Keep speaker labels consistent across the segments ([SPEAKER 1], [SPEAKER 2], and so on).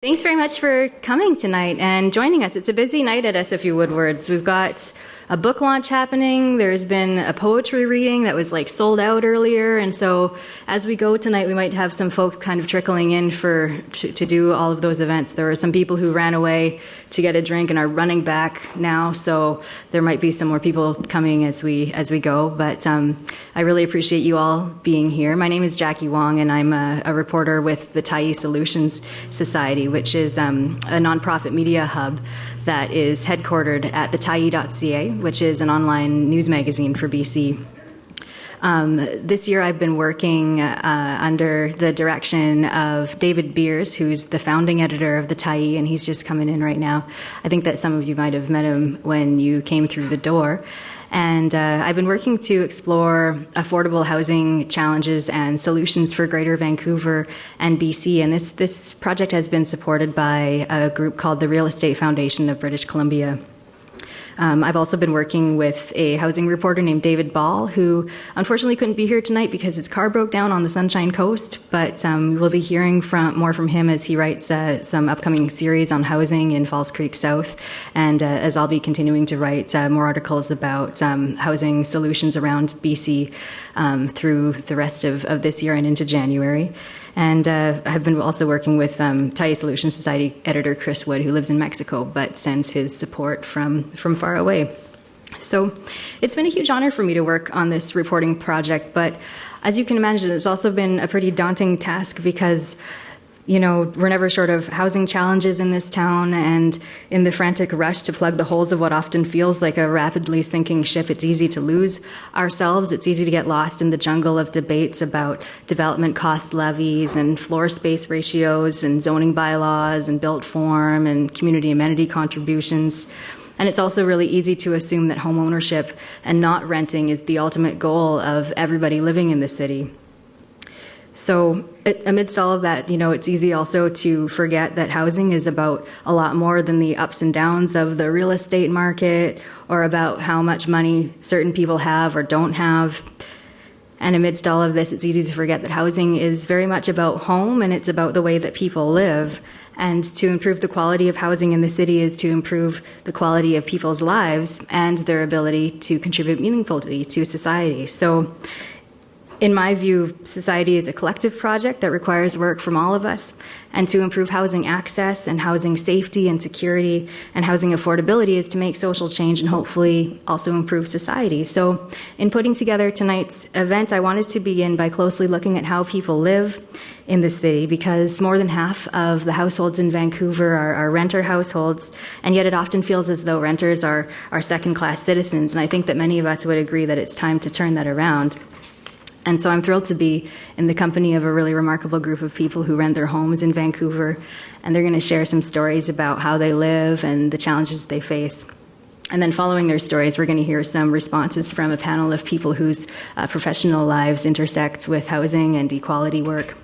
[SPEAKER 1] Thanks very much for coming tonight and joining us. It's a busy night at SFU Woodwards. We've got a book launch happening. There's been a poetry reading that was sold out earlier, and so as we go tonight, we might have some folk kind of trickling in to do all of those events. There are some people who ran away to get a drink and are running back now, so there might be some more people coming as we go. But I really appreciate you all being here. My name is Jackie Wong, and I'm a reporter with the Tyee Solutions Society, which is a nonprofit media hub that is headquartered at the tyee.ca, which is an online news magazine for BC. This year I've been working under the direction of David Beers, who's the founding editor of the Tyee, and he's just coming in right now. I think that some of you might have met him when you came through the door. And I've been working to explore affordable housing challenges and solutions for Greater Vancouver and BC. And this project has been supported by a group called the Real Estate Foundation of British Columbia. I've also been working with a housing reporter named David Ball, who unfortunately couldn't be here tonight because his car broke down on the Sunshine Coast, but we'll be hearing more from him as he writes some upcoming series on housing in Falls Creek South, and as I'll be continuing to write more articles about housing solutions around BC through the rest of this year and into January. And I've been also working with Tyee Solutions Society editor Chris Wood, who lives in Mexico but sends his support from far away. So it's been a huge honor for me to work on this reporting project, but as you can imagine, it's also been a pretty daunting task because we're never short of housing challenges in this town, and in the frantic rush to plug the holes of what often feels like a rapidly sinking ship, it's easy to lose ourselves. It's easy to get lost in the jungle of debates about development cost levies and floor space ratios and zoning bylaws and built form and community amenity contributions. And it's also really easy to assume that home ownership and not renting is the ultimate goal of everybody living in the city. So amidst all of that, it's easy also to forget that housing is about a lot more than the ups and downs of the real estate market or about how much money certain people have or don't have. And amidst all of this, it's easy to forget that housing is very much about home, and it's about the way that people live. And to improve the quality of housing in the city is to improve the quality of people's lives and their ability to contribute meaningfully to society. So in my view, society is a collective project that requires work from all of us, and to improve housing access and housing safety and security and housing affordability is to make social change and hopefully also improve society. So in putting together tonight's event, I wanted to begin by closely looking at how people live in the city, because more than half of the households in Vancouver are renter households, and yet it often feels as though renters are second-class citizens, and I think that many of us would agree that it's time to turn that around. And so I'm thrilled to be in the company of a really remarkable group of people who rent their homes in Vancouver, and they're going to share some stories about how they live and the challenges they face. And then following their stories, we're going to hear some responses from a panel of people whose professional lives intersect with housing and equality work.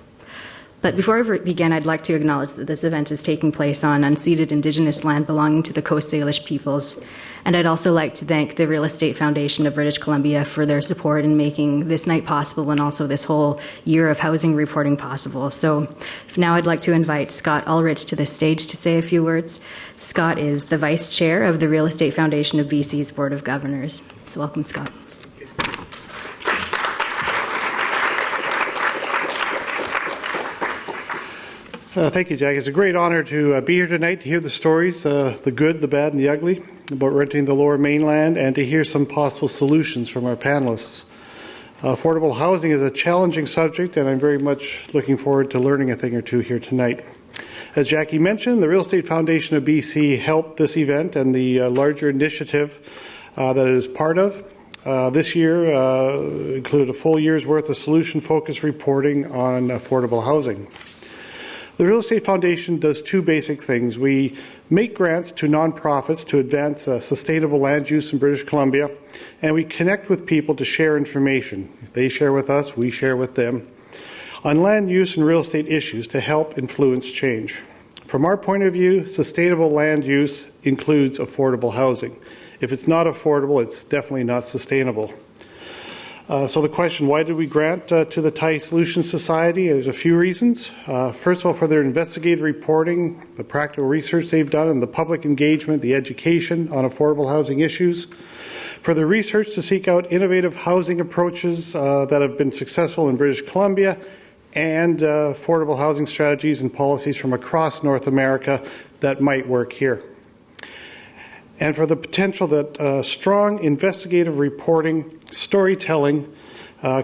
[SPEAKER 1] But before I begin, I'd like to acknowledge that this event is taking place on unceded Indigenous land belonging to the Coast Salish peoples. And I'd also like to thank the Real Estate Foundation of British Columbia for their support in making this night possible and also this whole year of housing reporting possible. So now I'd like to invite Scott Ulrich to the stage to say a few words. Scott is the Vice Chair of the Real Estate Foundation of BC's Board of Governors. So welcome, Scott.
[SPEAKER 2] Thank you, Jack. It's a great honor to be here tonight to hear the stories, the good, the bad, and the ugly, about renting the Lower Mainland, and to hear some possible solutions from our panelists. Affordable housing is a challenging subject, and I'm very much looking forward to learning a thing or two here tonight. As Jackie mentioned, the Real Estate Foundation of BC helped this event and the larger initiative that it is part of. This year included a full year's worth of solution-focused reporting on affordable housing. The Real Estate Foundation does two basic things. We make grants to nonprofits to advance sustainable land use in British Columbia, and we connect with people to share information. They share with us, we share with them, on land use and real estate issues to help influence change. From our point of view, sustainable land use includes affordable housing. If it's not affordable, it's definitely not sustainable. So the question, why did we grant to the Tyee Solutions Society? There's a few reasons. First of all, for their investigative reporting, the practical research they've done, and the public engagement, the education on affordable housing issues. For the research to seek out innovative housing approaches that have been successful in British Columbia, and affordable housing strategies and policies from across North America that might work here. And for the potential that strong investigative reporting, storytelling,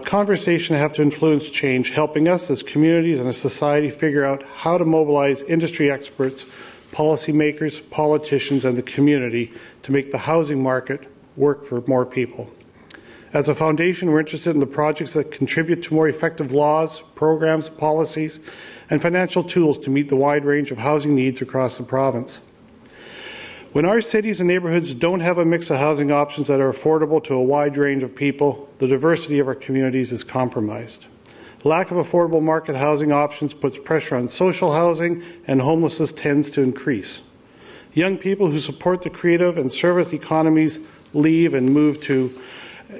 [SPEAKER 2] conversation have to influence change, helping us as communities and a society figure out how to mobilize industry experts, policymakers, politicians, and the community to make the housing market work for more people. As a foundation, we're interested in the projects that contribute to more effective laws, programs, policies, and financial tools to meet the wide range of housing needs across the province. When our cities and neighbourhoods don't have a mix of housing options that are affordable to a wide range of people, the diversity of our communities is compromised. Lack of affordable market housing options puts pressure on social housing, and homelessness tends to increase. Young people who support the creative and service economies leave and move to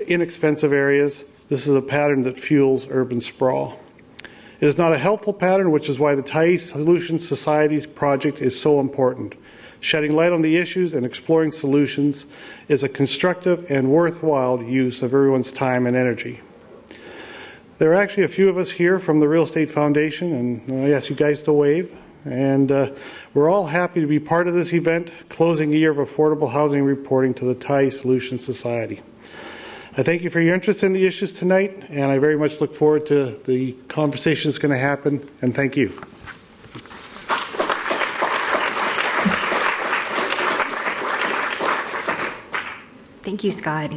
[SPEAKER 2] inexpensive areas. This is a pattern that fuels urban sprawl. It is not a helpful pattern, which is why the Tyee Solutions Society's project is so important. Shedding light on the issues and exploring solutions is a constructive and worthwhile use of everyone's time and energy. There are actually a few of us here from the Real Estate Foundation, and I ask you guys to wave. And we're all happy to be part of this event, closing a year of affordable housing reporting to the Tyee Solutions Society. I thank you for your interest in the issues tonight, and I very much look forward to the conversation that's going to happen, and thank you.
[SPEAKER 1] Thank you, Scott.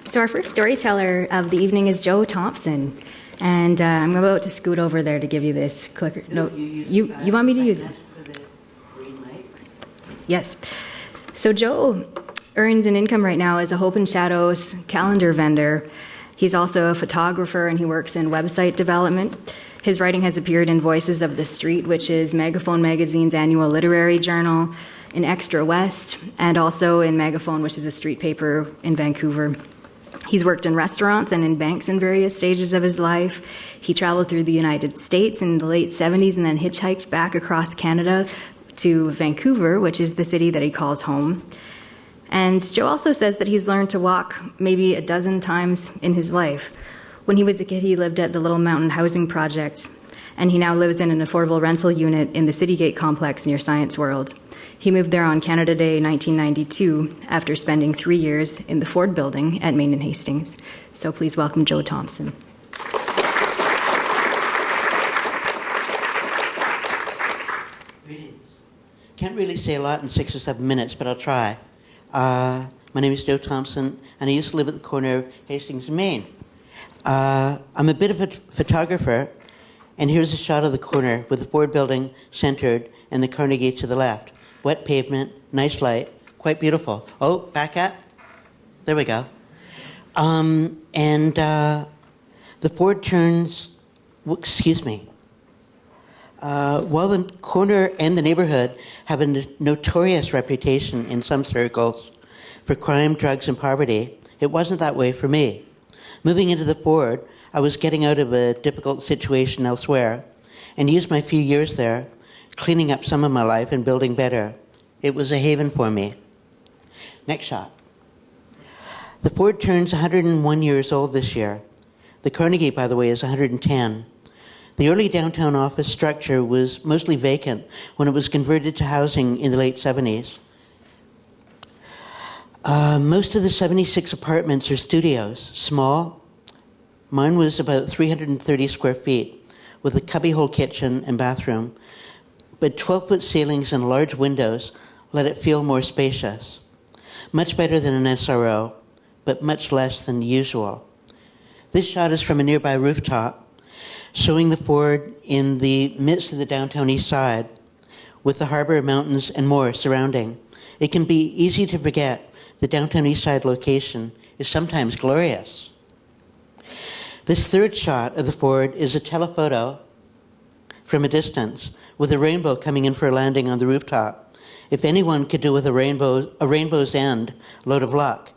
[SPEAKER 1] So our first storyteller of the evening is Joe Thompson, and I'm about to scoot over there to give you this clicker. No, you want me to use it? Yes. So Joe earns an income right now as a Hope and Shadows calendar vendor. He's also a photographer, and he works in website development. His writing has appeared in Voices of the Street, which is Megaphone Magazine's annual literary journal, in Extra West, and also in Megaphone, which is a street paper in Vancouver. He's worked in restaurants and in banks in various stages of his life. He traveled through the United States in the late 70s and then hitchhiked back across Canada to Vancouver, which is the city that he calls home. And Joe also says that he's learned to walk maybe a dozen times in his life. When he was a kid, he lived at the Little Mountain Housing Project, and he now lives in an affordable rental unit in the Citygate complex near Science World. He moved there on Canada Day 1992 after spending 3 years in the Ford building at Main and Hastings. So please welcome Joe Thompson.
[SPEAKER 3] Can't really say a lot in 6 or 7 minutes, but I'll try. My name is Joe Thompson, and I used to live at the corner of Hastings and Main. I'm a bit of a photographer, and here's a shot of the corner with the Ford building centered and the Carnegie to the left. Wet pavement, nice light, quite beautiful. Oh, back up. There we go. The Ford turns, excuse me. While the corner and the neighborhood have a notorious reputation in some circles for crime, drugs, and poverty, it wasn't that way for me. Moving into the Ford, I was getting out of a difficult situation elsewhere and used my few years there, cleaning up some of my life and building better. It was a haven for me. Next shot. The Ford turns 101 years old this year. The Carnegie, by the way, is 110. The early downtown office structure was mostly vacant when it was converted to housing in the late 70s. Most of the 76 apartments are studios, small. Mine was about 330 square feet with a cubbyhole kitchen and bathroom, but 12-foot ceilings and large windows let it feel more spacious. Much better than an SRO, but much less than usual. This shot is from a nearby rooftop, showing the Ford in the midst of the downtown east side, with the harbor, mountains, and more surrounding. It can be easy to forget the downtown east side location is sometimes glorious. This third shot of the Ford is a telephoto from a distance, with a rainbow coming in for a landing on the rooftop. If anyone could do with a rainbow's end load of luck,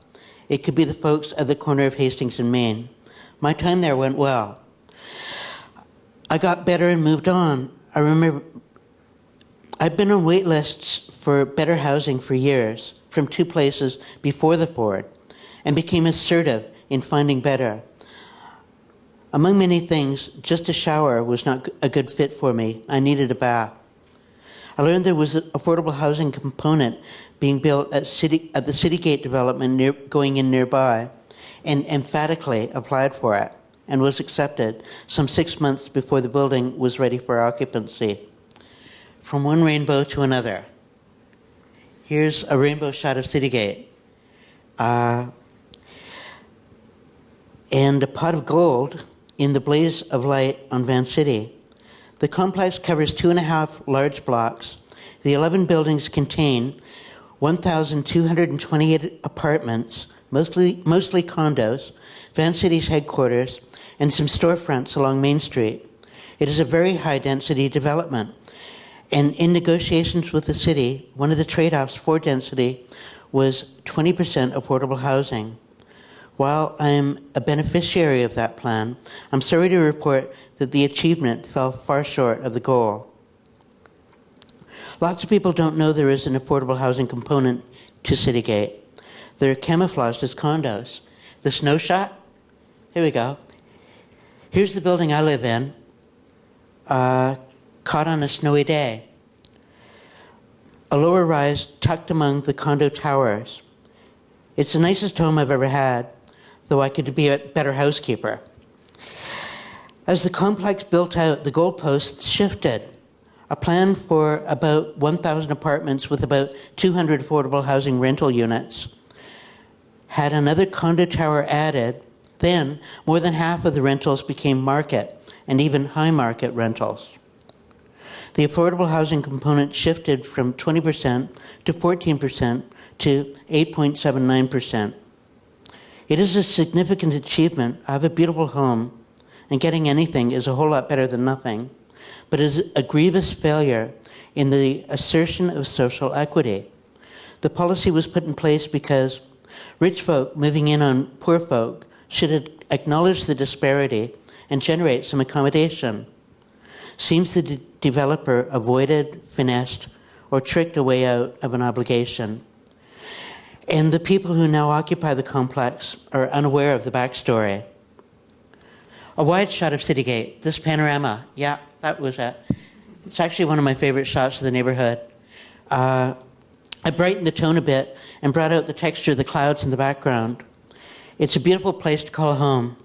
[SPEAKER 3] it could be the folks at the corner of Hastings and Main. My time there went well. I got better and moved on. I remember I'd been on wait lists for better housing for years from 2 places before the Ford and became assertive in finding better. Among many things, just a shower was not a good fit for me. I needed a bath. I learned there was an affordable housing component being built at the Citygate development going in nearby, and emphatically applied for it and was accepted some 6 months before the building was ready for occupancy. From one rainbow to another. Here's a rainbow shot of Citygate. And a pot of gold in the blaze of light on Van City. The complex covers 2.5 large blocks. The 11 buildings contain 1,228 apartments, mostly condos, Van City's headquarters, and some storefronts along Main Street. It is a very high-density development. And in negotiations with the city, one of the trade-offs for density was 20% affordable housing. While I'm a beneficiary of that plan, I'm sorry to report that the achievement fell far short of the goal. Lots of people don't know there is an affordable housing component to Citygate. They're camouflaged as condos. The snow shot? Here we go. Here's the building I live in, caught on a snowy day. A lower rise tucked among the condo towers. It's the nicest home I've ever had, though I could be a better housekeeper. As the complex built out, the goalposts shifted. A plan for about 1,000 apartments with about 200 affordable housing rental units had another condo tower added. Then, more than half of the rentals became market and even high market rentals. The affordable housing component shifted from 20% to 14% to 8.79%. It is a significant achievement. I have a beautiful home, and getting anything is a whole lot better than nothing, but it is a grievous failure in the assertion of social equity. The policy was put in place because rich folk moving in on poor folk should acknowledge the disparity and generate some accommodation. Seems the developer avoided, finessed, or tricked a way out of an obligation. And the people who now occupy the complex are unaware of the backstory. A wide shot of Citygate, this panorama, yeah, that was it. It's actually one of my favorite shots of the neighborhood. I brightened the tone a bit and brought out the texture of the clouds in the background. It's a beautiful place to call home.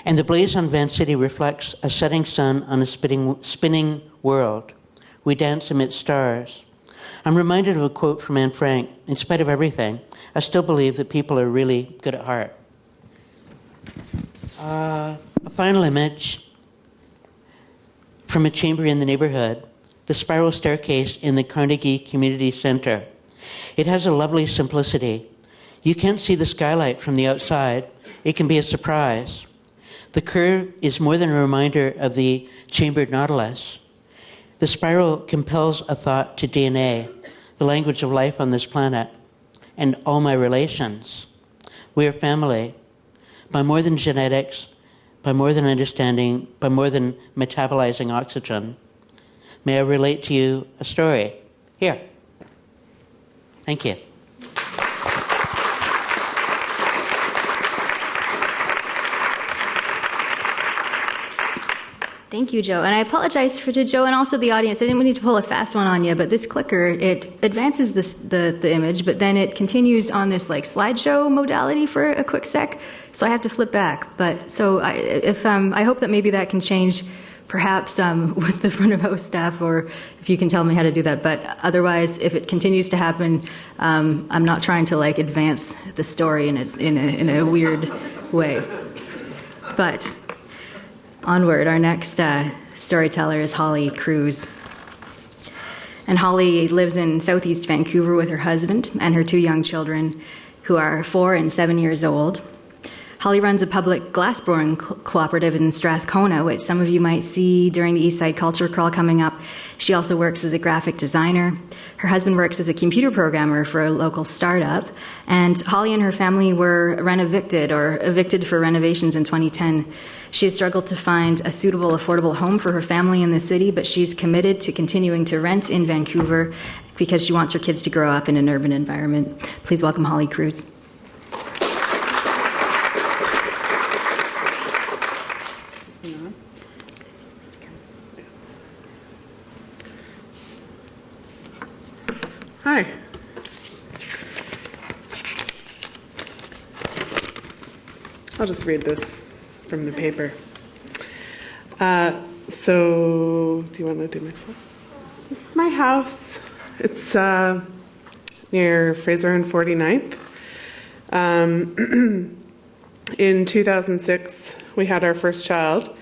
[SPEAKER 3] And the blaze on Van City reflects a setting sun on a spinning world. We dance amidst stars. I'm reminded of a quote from Anne Frank. In spite of everything, I still believe that people are really good at heart. A final image from a chamber in the neighborhood, the spiral staircase in the Carnegie Community Center. It has a lovely simplicity. You can't see the skylight from the outside. It can be a surprise. The curve is more than a reminder of the chambered nautilus. The spiral compels a thought to DNA, the language of life on this planet, and all my relations. We are family, by more than genetics, by more than understanding, by more than metabolizing oxygen. May I relate to you a story? Here. Thank you.
[SPEAKER 1] Thank you, Joe. And I apologize to Joe and also the audience. I didn't need to pull a fast one on you, but this clicker, it advances the image, but then it continues on this like slideshow modality for a quick sec. So I have to flip back. But so I hope that maybe that can change, perhaps with the front of house staff, or if you can tell me how to do that. But otherwise, if it continues to happen, I'm not trying to like advance the story in a weird way. But onward, our next storyteller is Holly Cruz. And Holly lives in southeast Vancouver with her husband and her 2 young children, who are 4 and 7 years old. Holly runs a public glassblowing cooperative in Strathcona, which some of you might see during the Eastside Culture Crawl coming up. She also works as a graphic designer. Her husband works as a computer programmer for a local startup. And Holly and her family were evicted for renovations in 2010. She has struggled to find a suitable, affordable home for her family in the city, but she's committed to continuing to rent in Vancouver because she wants her kids to grow up in an urban environment. Please welcome Holly Cruz.
[SPEAKER 4] Hi. I'll just read this from the paper. So, do you want to do my phone? This is my house. It's near Fraser and 49th. In 2006, we had our first child.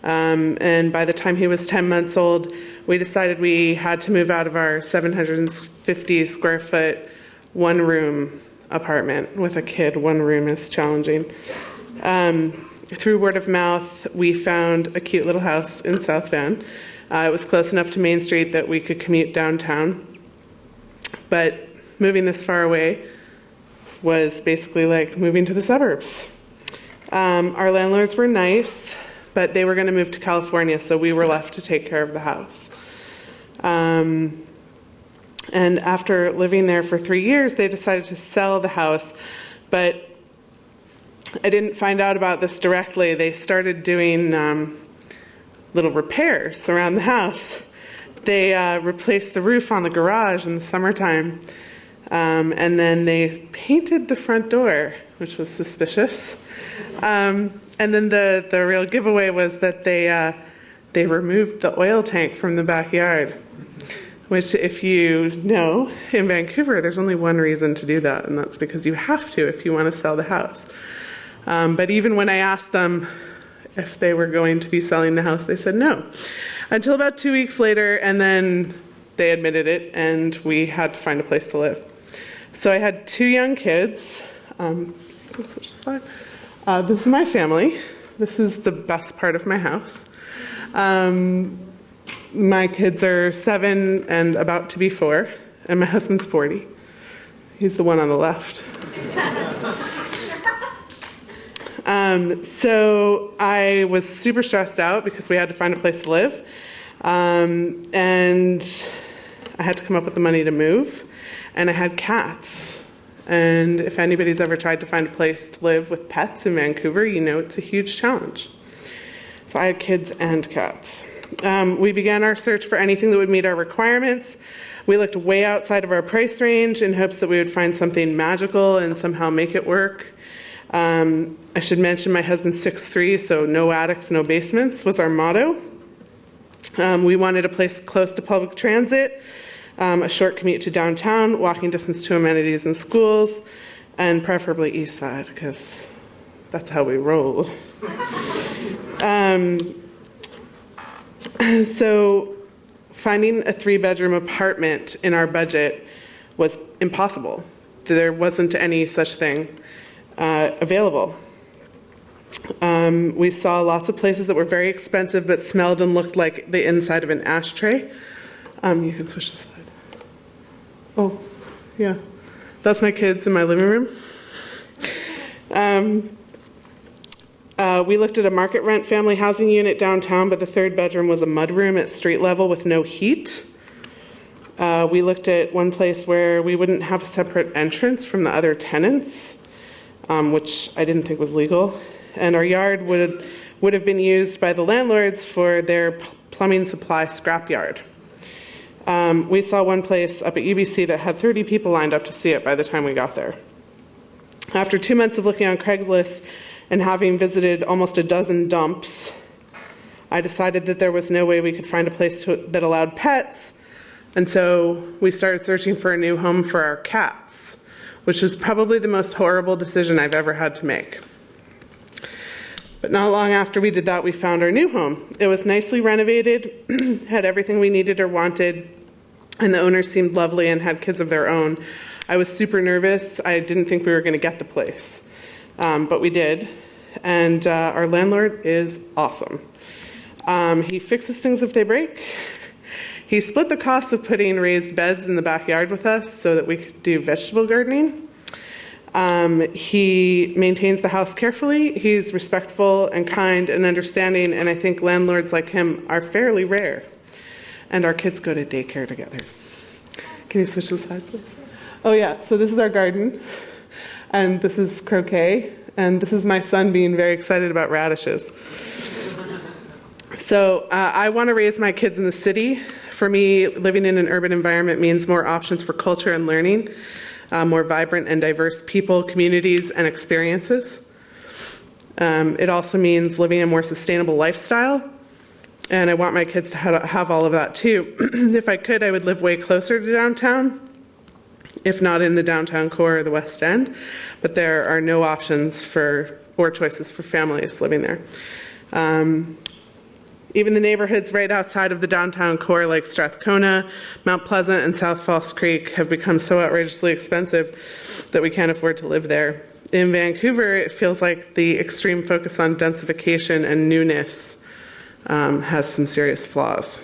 [SPEAKER 4] And by the time he was 10 months old, we decided we had to move out of our 750 square foot, one room apartment with a kid. One room is challenging. Through word of mouth, we found a cute little house in South Van. It was close enough to Main Street that we could commute downtown. But moving this far away was basically like moving to the suburbs. Our landlords were nice, but they were going to move to California, so we were left to take care of the house. And after living there for 3 years, they decided to sell the house, but I didn't find out about this directly. They started doing little repairs around the house. They replaced the roof on the garage in the summertime, and then they painted the front door, which was suspicious. And then the real giveaway was that they removed the oil tank from the backyard, which, if you know, in Vancouver, there's only one reason to do that, and that's because you have to if you want to sell the house. But even when I asked them if they were going to be selling the house, they said no. Until about 2 weeks later, and then they admitted it, and we had to find a place to live. So I had 2 young kids. Switch slide. This is my family. This is the best part of my house. My kids are 7 and about to be 4, and my husband's 40. He's the one on the left. So I was super stressed out because we had to find a place to live. And I had to come up with the money to move. And I had cats. And if anybody's ever tried to find a place to live with pets in Vancouver, you know it's a huge challenge. So I had kids and cats. We began our search for anything that would meet our requirements. We looked way outside of our price range in hopes that we would find something magical and somehow make it work. I should mention my husband's 6'3", so no attics, no basements was our motto. We wanted a place close to public transit, a short commute to downtown, walking distance to amenities and schools, and preferably east side, because that's how we roll. So finding a 3-bedroom apartment in our budget was impossible. There wasn't any such thing available. We saw lots of places that were very expensive but smelled and looked like the inside of an ashtray. You can switch the slide. Oh, yeah. That's my kids in my living room. We looked at a market rent family housing unit downtown, but the 3rd bedroom was a mudroom at street level with no heat. We looked at one place where we wouldn't have a separate entrance from the other tenants, which I didn't think was legal. And our yard would have been used by the landlords for their plumbing supply scrapyard. We saw one place up at UBC that had 30 people lined up to see it by the time we got there. After 2 months of looking on Craigslist and having visited almost a dozen dumps, I decided that there was no way we could find a place that allowed pets, and so we started searching for a new home for our cats, which was probably the most horrible decision I've ever had to make. But not long after we did that, we found our new home. It was nicely renovated, had everything we needed or wanted, and the owners seemed lovely and had kids of their own. I was super nervous. I didn't think we were going to get the place, but we did. and our landlord is awesome. He fixes things if they break. He split the cost of putting raised beds in the backyard with us so that we could do vegetable gardening. He maintains the house carefully. He's respectful and kind and understanding, and I think landlords like him are fairly rare. And our kids go to daycare together. Can you switch the slide, please? Oh yeah, so this is our garden, and this is croquet, and this is my son being very excited about radishes. So I want to raise my kids in the city. For me, living in an urban environment means more options for culture and learning, more vibrant and diverse people, communities, and experiences. It also means living a more sustainable lifestyle, and I want my kids to have all of that too. If I could, I would live way closer to downtown, if not in the downtown core or the West End, but there are no options or choices for families living there. Even the neighborhoods right outside of the downtown core, like Strathcona, Mount Pleasant, and South False Creek, have become so outrageously expensive that we can't afford to live there. In Vancouver, it feels like the extreme focus on densification and newness has some serious flaws.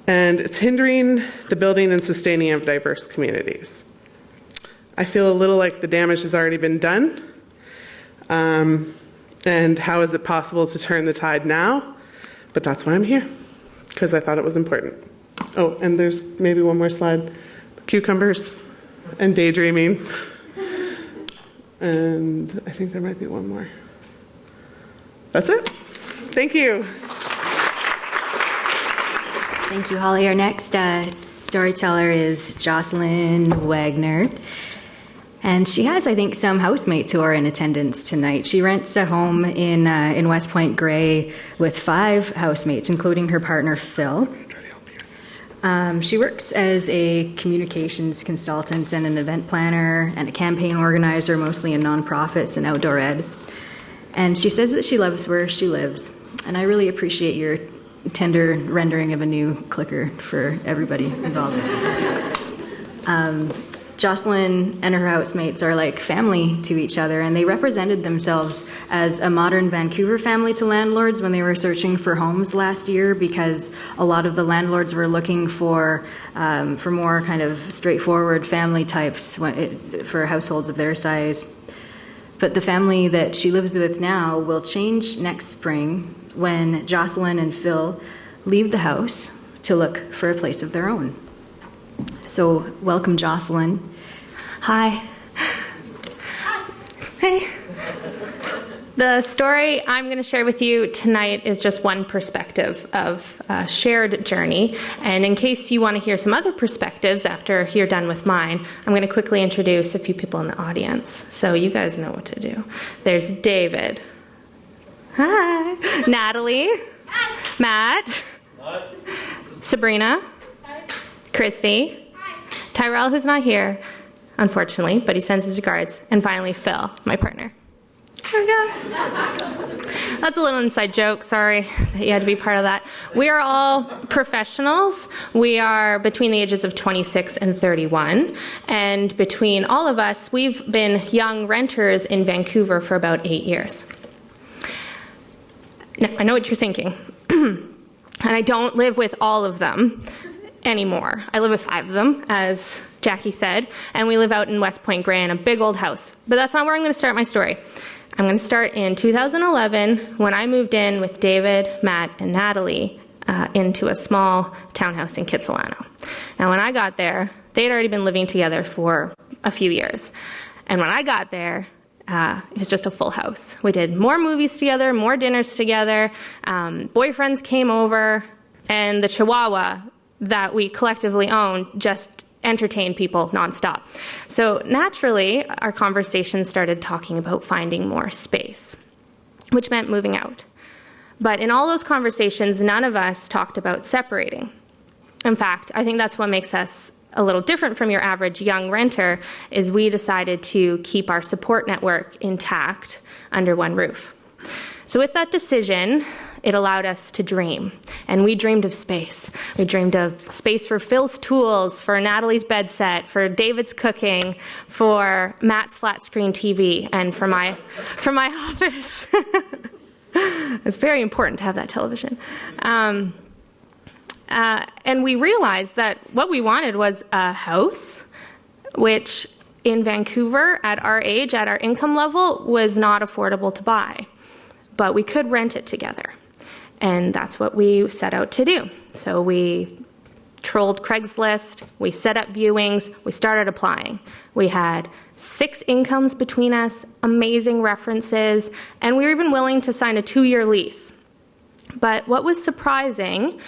[SPEAKER 4] And it's hindering the building and sustaining of diverse communities. I feel a little like the damage has already been done. And how is it possible to turn the tide now? But that's why I'm here, because I thought it was important. Oh, and there's maybe one more slide. Cucumbers and daydreaming. And I think there might be one more. That's it. Thank you.
[SPEAKER 1] Thank you, Holly. Our next storyteller is Jocelyn Wagner. And she has, I think, some housemates who are in attendance tonight. She rents a home in West Point Grey with 5 housemates, including her partner, Phil. She works as a communications consultant and an event planner and a campaign organizer, mostly in nonprofits and outdoor ed. And she says that she loves where she lives. And I really appreciate your tender rendering of a new clicker for everybody involved. Jocelyn and her housemates are like family to each other, and they represented themselves as a modern Vancouver family to landlords when they were searching for homes last year, because a lot of the landlords were looking for more kind of straightforward family types for households of their size. But the family that she lives with now will change next spring when Jocelyn and Phil leave the house to look for a place of their own. So welcome, Jocelyn.
[SPEAKER 5] Hi. Hey. The story I'm going to share with you tonight is just one perspective of a shared journey. And in case you want to hear some other perspectives after you're done with mine, I'm going to quickly introduce a few people in the audience so you guys know what to do. There's David. Hi. Natalie. Hi. Matt. Hi. Sabrina. Hi. Christy. Hi. Tyrell, who's not here, unfortunately, but he sends his regards. And finally, Phil, my partner. There we go. That's a little inside joke. Sorry that you had to be part of that. We are all professionals. We are between the ages of 26 and 31. And between all of us, we've been young renters in Vancouver for about 8 years. Now, I know what you're thinking. And I don't live with all of them anymore. I live with 5 of them, as Jackie said, and we live out in West Point Grey in a big old house. But that's not where I'm going to start my story. I'm going to start in 2011 when I moved in with David, Matt, and Natalie into a small townhouse in Kitsilano. Now, when I got there, they'd already been living together for a few years. And when I got there, it was just a full house. We did more movies together, more dinners together. Boyfriends came over, and the Chihuahua that we collectively own just entertained people nonstop. So naturally, our conversations started talking about finding more space, which meant moving out. But in all those conversations, none of us talked about separating. In fact, I think that's what makes us a little different from your average young renter, is we decided to keep our support network intact under one roof. So with that decision, it allowed us to dream. And we dreamed of space. We dreamed of space for Phil's tools, for Natalie's bed set, for David's cooking, for Matt's flat screen TV, and for my office. It's very important to have that television. And we realized that what we wanted was a house, which in Vancouver, at our age, at our income level, was not affordable to buy. But we could rent it together. And that's what we set out to do. So we trolled Craigslist, we set up viewings, we started applying. We had 6 incomes between us, amazing references, and we were even willing to sign a 2-year lease. But what was surprising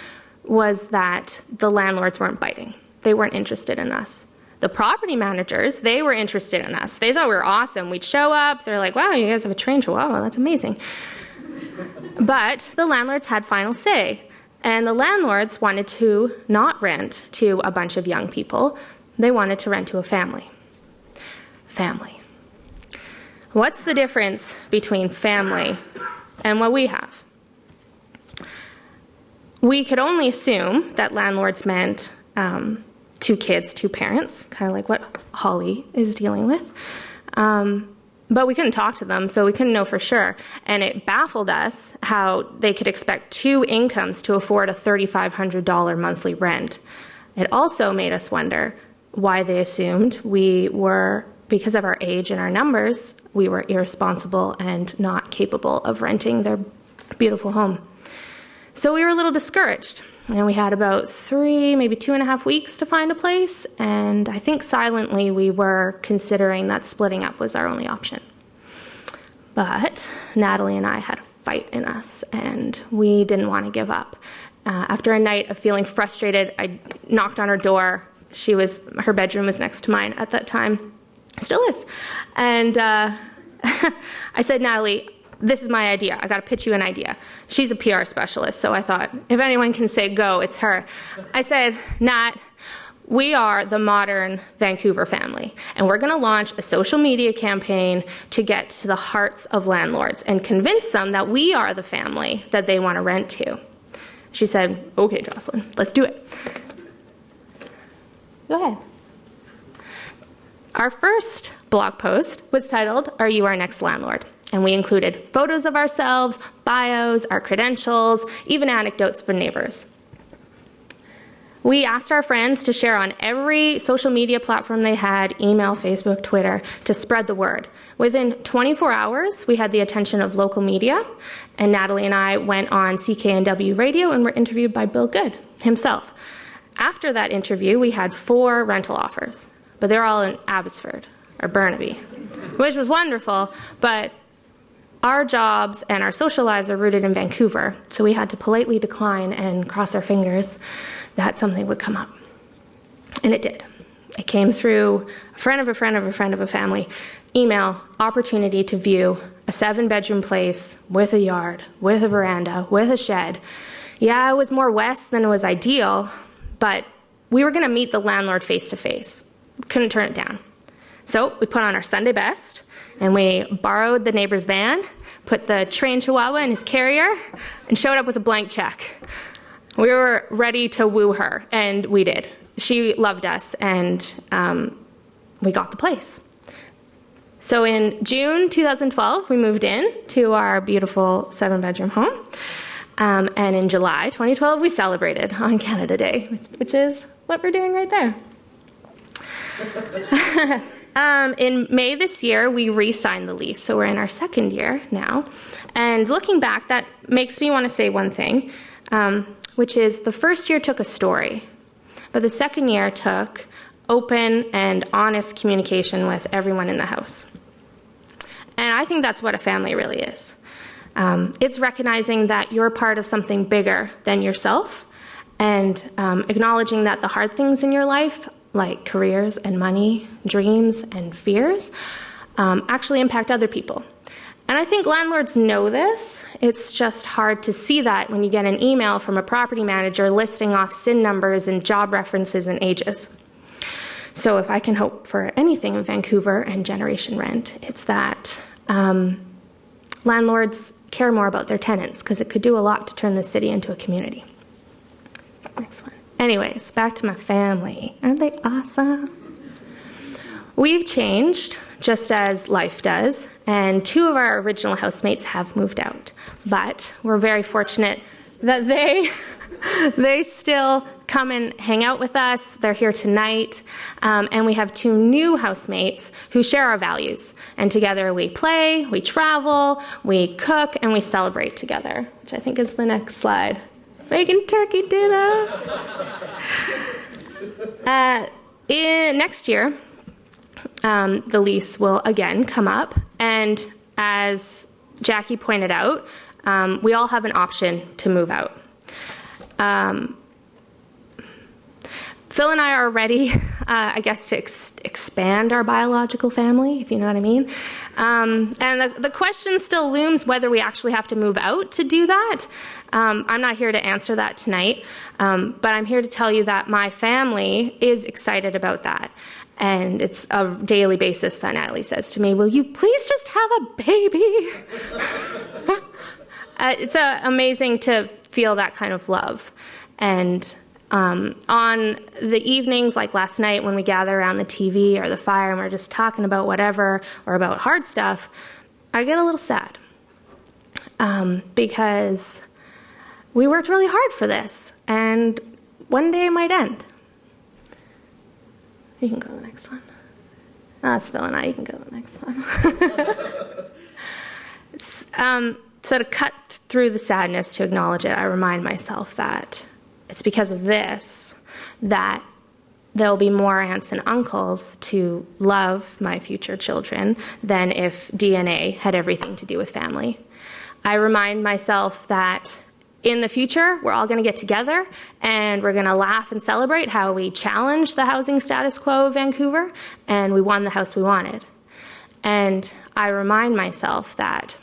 [SPEAKER 5] was that the landlords weren't biting. They weren't interested in us. The property managers, they were interested in us. They thought we were awesome. We'd show up, they're like, wow, you guys have a trained chihuahua, that's amazing. But the landlords had final say. And the landlords wanted to not rent to a bunch of young people. They wanted to rent to a family. Family. What's the difference between family and what we have? We could only assume that landlords meant 2 kids, 2 parents, kind of like what Holly is dealing with. But we couldn't talk to them, so we couldn't know for sure. And it baffled us how they could expect 2 incomes to afford a $3,500 monthly rent. It also made us wonder why they assumed we were, because of our age and our numbers, we were irresponsible and not capable of renting their beautiful home. So we were a little discouraged. And we had about 3, maybe 2.5 weeks to find a place, and I think silently we were considering that splitting up was our only option. But Natalie and I had a fight in us, and we didn't want to give up. After a night of feeling frustrated, I knocked on her door. Her bedroom was next to mine at that time, still is. And I said, Natalie, this is my idea. I got to pitch you an idea. She's a PR specialist, so I thought, if anyone can say go, it's her. I said, Nat, we are the modern Vancouver family, and we're going to launch a social media campaign to get to the hearts of landlords and convince them that we are the family that they want to rent to. She said, okay, Jocelyn, let's do it. Go ahead. Our first blog post was titled, Are You Our Next Landlord? And we included photos of ourselves, bios, our credentials, even anecdotes from neighbors. We asked our friends to share on every social media platform they had, email, Facebook, Twitter, to spread the word. Within 24 hours, we had the attention of local media, and Natalie and I went on CKNW radio and were interviewed by Bill Good himself. After that interview, we had 4 rental offers, but they're all in Abbotsford or Burnaby, which was wonderful, but our jobs and our social lives are rooted in Vancouver, so we had to politely decline and cross our fingers that something would come up. And it did. It came through a friend of a friend of a friend of a family, email, opportunity to view a 7-bedroom place with a yard, with a veranda, with a shed. Yeah, it was more west than it was ideal, but we were going to meet the landlord face to face. Couldn't turn it down. So we put on our Sunday best, and we borrowed the neighbor's van, put the trained chihuahua in his carrier, and showed up with a blank check. We were ready to woo her, and we did. She loved us, and we got the place. So in June 2012, we moved in to our beautiful 7-bedroom home. And in July 2012, we celebrated on Canada Day, which is what we're doing right there. In May this year, we re-signed the lease, so we're in our 2nd year now. And looking back, that makes me want to say one thing, which is the first year took a story, but the 2nd year took open and honest communication with everyone in the house. And I think that's what a family really is. It's recognizing that you're part of something bigger than yourself, and acknowledging that the hard things in your life, like careers and money, dreams and fears, actually impact other people. And I think landlords know this. It's just hard to see that when you get an email from a property manager listing off SIN numbers and job references and ages. So if I can hope for anything in Vancouver and Generation Rent, it's that landlords care more about their tenants, because it could do a lot to turn the city into a community. Next one. Anyways, back to my family. Aren't they awesome? We've changed, just as life does, and 2 of our original housemates have moved out. But we're very fortunate that they still come and hang out with us. They're here tonight. And we have 2 new housemates who share our values. And together we play, we travel, we cook, and we celebrate together, which I think is the next slide. Making turkey dinner. Next year, the lease will again come up. And as Jackie pointed out, we all have an option to move out. Phil and I are ready, I guess, to expand our biological family, if you know what I mean. And the question still looms whether we actually have to move out to do that. I'm not here to answer that tonight, but I'm here to tell you that my family is excited about that. And it's a daily basis that Natalie says to me, "Will you please just have a baby?" It's amazing to feel that kind of love. And on the evenings, like last night, when we gather around the TV or the fire and we're just talking about whatever or about hard stuff, I get a little sad. Because we worked really hard for this, and one day it might end. You can go to the next one. Oh, that's Phil and I. You can go to the next one. So to cut through the sadness, to acknowledge it, I remind myself that it's because of this that there'll be more aunts and uncles to love my future children than if DNA had everything to do with family. I remind myself that in the future, we're all going to get together and we're going to laugh and celebrate how we challenged the housing status quo of Vancouver and we won the house we wanted. And I remind myself that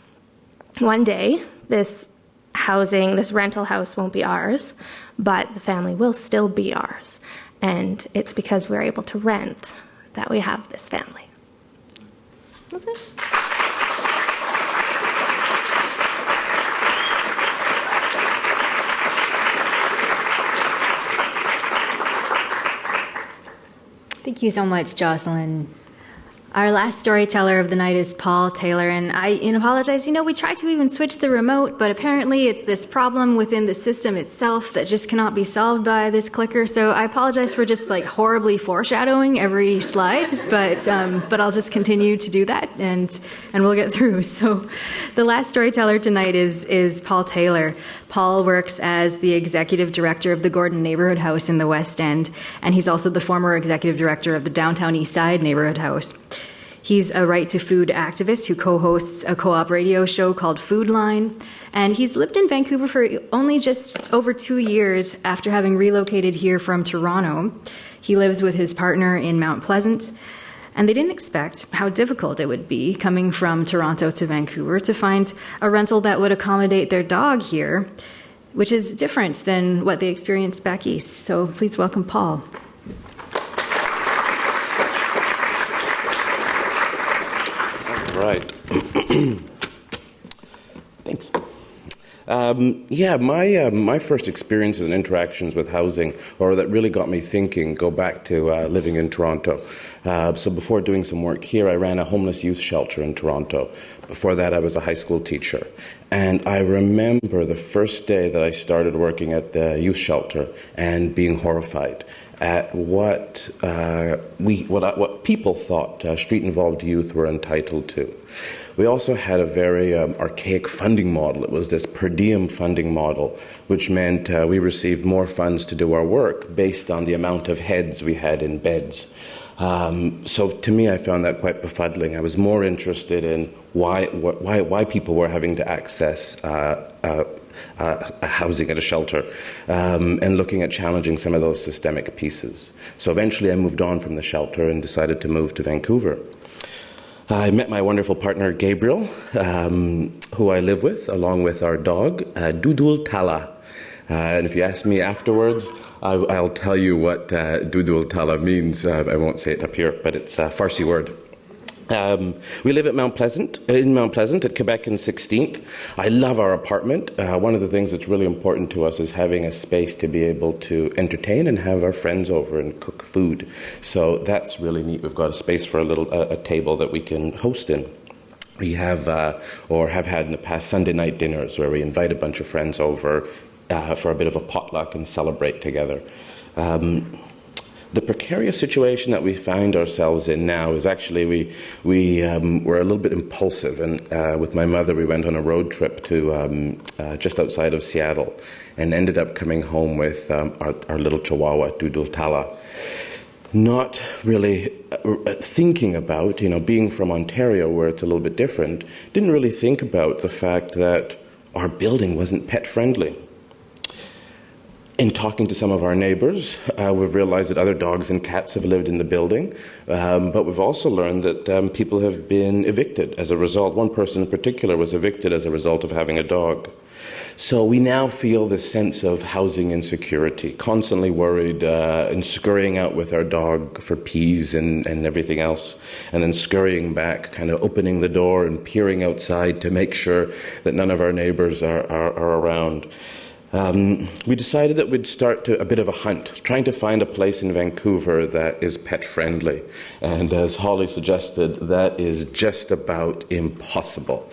[SPEAKER 5] one day this rental house won't be ours, but the family will still be ours. And it's because we're able to rent that we have this family. That's it.
[SPEAKER 1] Thank you so much, Jocelyn. Our last storyteller of the night is Paul Taylor, and I apologize. We tried to even switch the remote, but apparently it's this problem within the system itself that just cannot be solved by this clicker. So I apologize for just horribly foreshadowing every slide, but I'll just continue to do that, and we'll get through. So the last storyteller tonight is Paul Taylor. Paul works as the executive director of the Gordon Neighborhood House in the West End, and he's also the former executive director of the Downtown East Side Neighborhood House. He's a right to food activist who co-hosts a co-op radio show called Food Line, and he's lived in Vancouver for only just over 2 years after having relocated here from Toronto. He lives with his partner in Mount Pleasant, and they didn't expect how difficult it would be coming from Toronto to Vancouver to find a rental that would accommodate their dog here, which is different than what they experienced back east. So please welcome Paul.
[SPEAKER 6] Right. Thanks. My first experiences and interactions with housing, or that really got me thinking, go back to living in Toronto. So before doing some work here, I ran a homeless youth shelter in Toronto. Before that, I was a high school teacher. And I remember the first day that I started working at the youth shelter and being horrified at what people thought street-involved youth were entitled to. We also had a very archaic funding model. It was this per diem funding model, which meant we received more funds to do our work based on the amount of heads we had in beds. So to me, I found that quite befuddling. I was more interested in why people were having to access housing at a shelter, and looking at challenging some of those systemic pieces. So eventually I moved on from the shelter and decided to move to Vancouver. I met my wonderful partner, Gabriel, who I live with, along with our dog, Dudul Tala. And if you ask me afterwards, I'll tell you what Dudul Tala means. I won't say it up here, but it's a Farsi word. We live at in Mount Pleasant at Quebec and 16th. I love our apartment. One of the things that's really important to us is having a space to be able to entertain and have our friends over and cook food. So that's really neat. We've got a space for a table that we can host in. We have, or have had in the past, Sunday night dinners where we invite a bunch of friends over for a bit of a potluck and celebrate together. The precarious situation that we find ourselves in now is actually we were a little bit impulsive, and with my mother we went on a road trip to just outside of Seattle and ended up coming home with our little Chihuahua, Doodle Tala. Not really thinking about, being from Ontario where it's a little bit different, didn't really think about the fact that our building wasn't pet friendly. In talking to some of our neighbors, we've realized that other dogs and cats have lived in the building, but we've also learned that people have been evicted as a result. One person in particular was evicted as a result of having a dog. So we now feel this sense of housing insecurity, constantly worried and scurrying out with our dog for peas and everything else, and then scurrying back, kind of opening the door and peering outside to make sure that none of our neighbors are around. We decided that we'd start a bit of a hunt, trying to find a place in Vancouver that is pet-friendly. And as Holly suggested, that is just about impossible.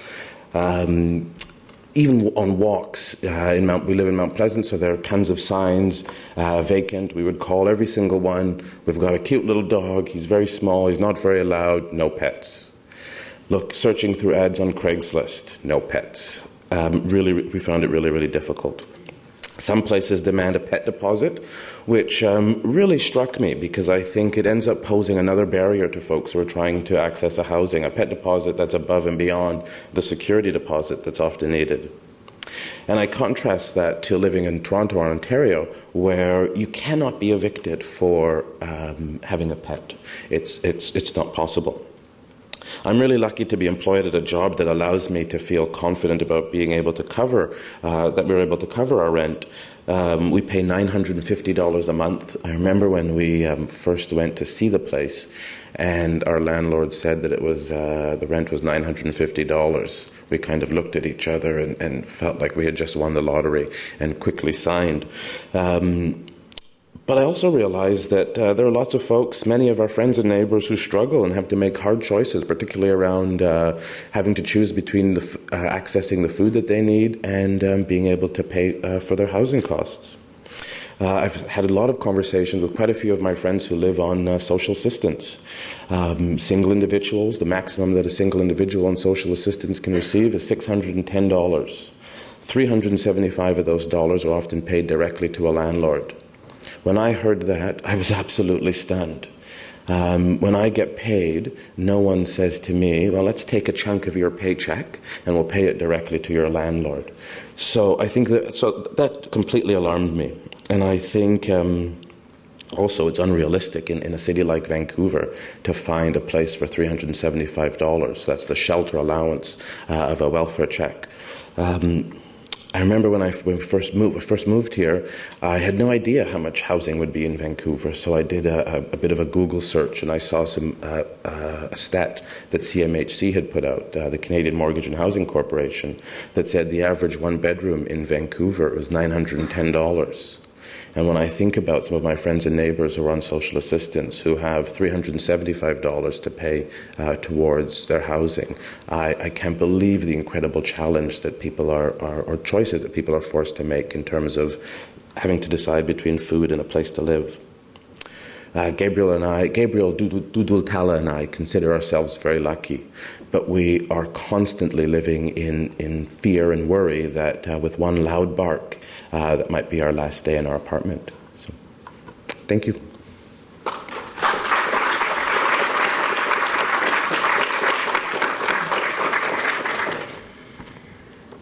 [SPEAKER 6] Even on walks, we live in Mount Pleasant, so there are tons of signs, vacant. We would call every single one. We've got a cute little dog. He's very small. He's not very loud. No pets. Look, searching through ads on Craigslist. No pets. We found it really, really difficult. Some places demand a pet deposit, which really struck me because I think it ends up posing another barrier to folks who are trying to access a housing, a pet deposit that's above and beyond the security deposit that's often needed. And I contrast that to living in Toronto or Ontario, where you cannot be evicted for having a pet. It's not possible. I'm really lucky to be employed at a job that allows me to feel confident about being able to cover, that we're able to cover our rent. We pay $950 a month. I remember when we first went to see the place, and our landlord said that it was the rent was $950. We kind of looked at each other and felt like we had just won the lottery and quickly signed. But I also realized that there are lots of folks, many of our friends and neighbors, who struggle and have to make hard choices, particularly around having to choose between accessing the food that they need and being able to pay for their housing costs. I've had a lot of conversations with quite a few of my friends who live on social assistance. Single individuals, the maximum that a single individual on social assistance can receive is $610. $375 of those dollars are often paid directly to a landlord. When I heard that, I was absolutely stunned. When I get paid, no one says to me, well, let's take a chunk of your paycheck and we'll pay it directly to your landlord. So I think that completely alarmed me. And I think also it's unrealistic in a city like Vancouver to find a place for $375. That's the shelter allowance of a welfare check. I remember when I first moved here, I had no idea how much housing would be in Vancouver, so I did a bit of a Google search, and I saw a stat that CMHC had put out, the Canadian Mortgage and Housing Corporation, that said the average one-bedroom in Vancouver was $910. And when I think about some of my friends and neighbors who are on social assistance who have $375 to pay towards their housing, I can't believe the incredible challenge that people or choices that people are forced to make in terms of having to decide between food and a place to live. Gabriel Dudultala and I consider ourselves very lucky, but we are constantly living in fear and worry that with one loud bark, that might be our last day in our apartment. So, thank you.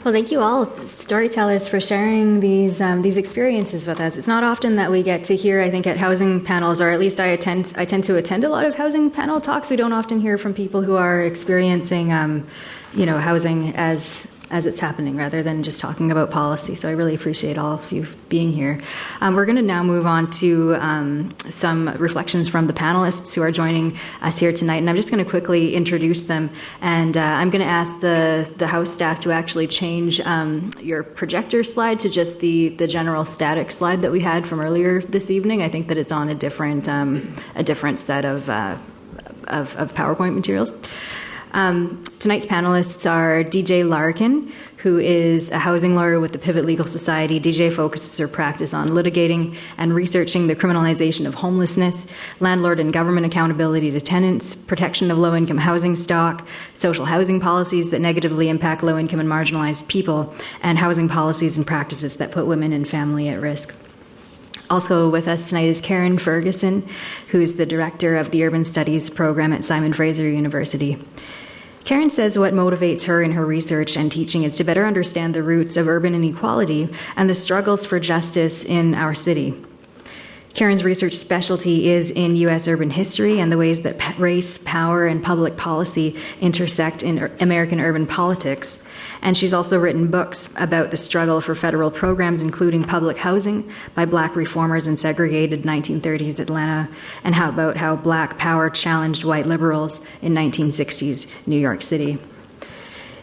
[SPEAKER 1] Well, thank you all, storytellers, for sharing these experiences with us. It's not often that we get to hear, I think, at housing panels, or at least I tend to attend a lot of housing panel talks. We don't often hear from people who are experiencing, housing as as it's happening rather than just talking about policy. So I really appreciate all of you being here. We're going to now move on to some reflections from the panelists who are joining us here tonight. And I'm just going to quickly introduce them. And I'm going to ask the House staff to actually change your projector slide to just the general static slide that we had from earlier this evening. I think that it's on a different set of PowerPoint materials. Tonight's panelists are DJ Larkin, who is a housing lawyer with the Pivot Legal Society. DJ focuses her practice on litigating and researching the criminalization of homelessness, landlord and government accountability to tenants, protection of low-income housing stock, social housing policies that negatively impact low-income and marginalized people, and housing policies and practices that put women and family at risk. Also with us tonight is Karen Ferguson, who is the director of the Urban Studies program at Simon Fraser University. Karen says what motivates her in her research and teaching is to better understand the roots of urban inequality and the struggles for justice in our city. Karen's research specialty is in U.S. urban history and the ways that race, power, and public policy intersect in American urban politics. And she's also written books about the struggle for federal programs, including Public Housing by Black reformers in segregated 1930s Atlanta, and how Black power challenged white liberals in 1960s New York City.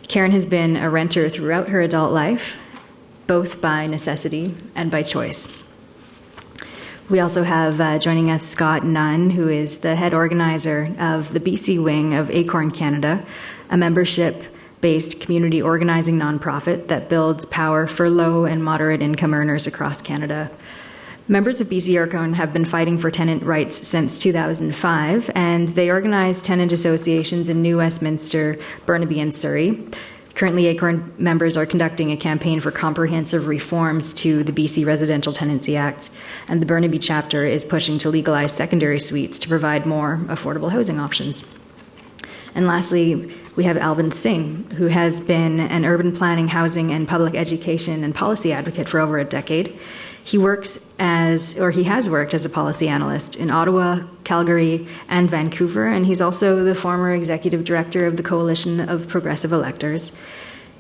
[SPEAKER 1] Karen has been a renter throughout her adult life, both by necessity and by choice. We also have joining us Scott Nunn, who is the head organizer of the BC wing of Acorn Canada, a membership-based community organizing nonprofit that builds power for low and moderate income earners across Canada. Members of BC Acorn have been fighting for tenant rights since 2005, and they organize tenant associations in New Westminster, Burnaby, and Surrey. Currently, Acorn members are conducting a campaign for comprehensive reforms to the BC Residential Tenancy Act, and the Burnaby chapter is pushing to legalize secondary suites to provide more affordable housing options. And lastly, we have Alvin Singh, who has been an urban planning, housing, and public education and policy advocate for over a decade. He has worked as a policy analyst in Ottawa, Calgary, and Vancouver, and he's also the former executive director of the Coalition of Progressive Electors.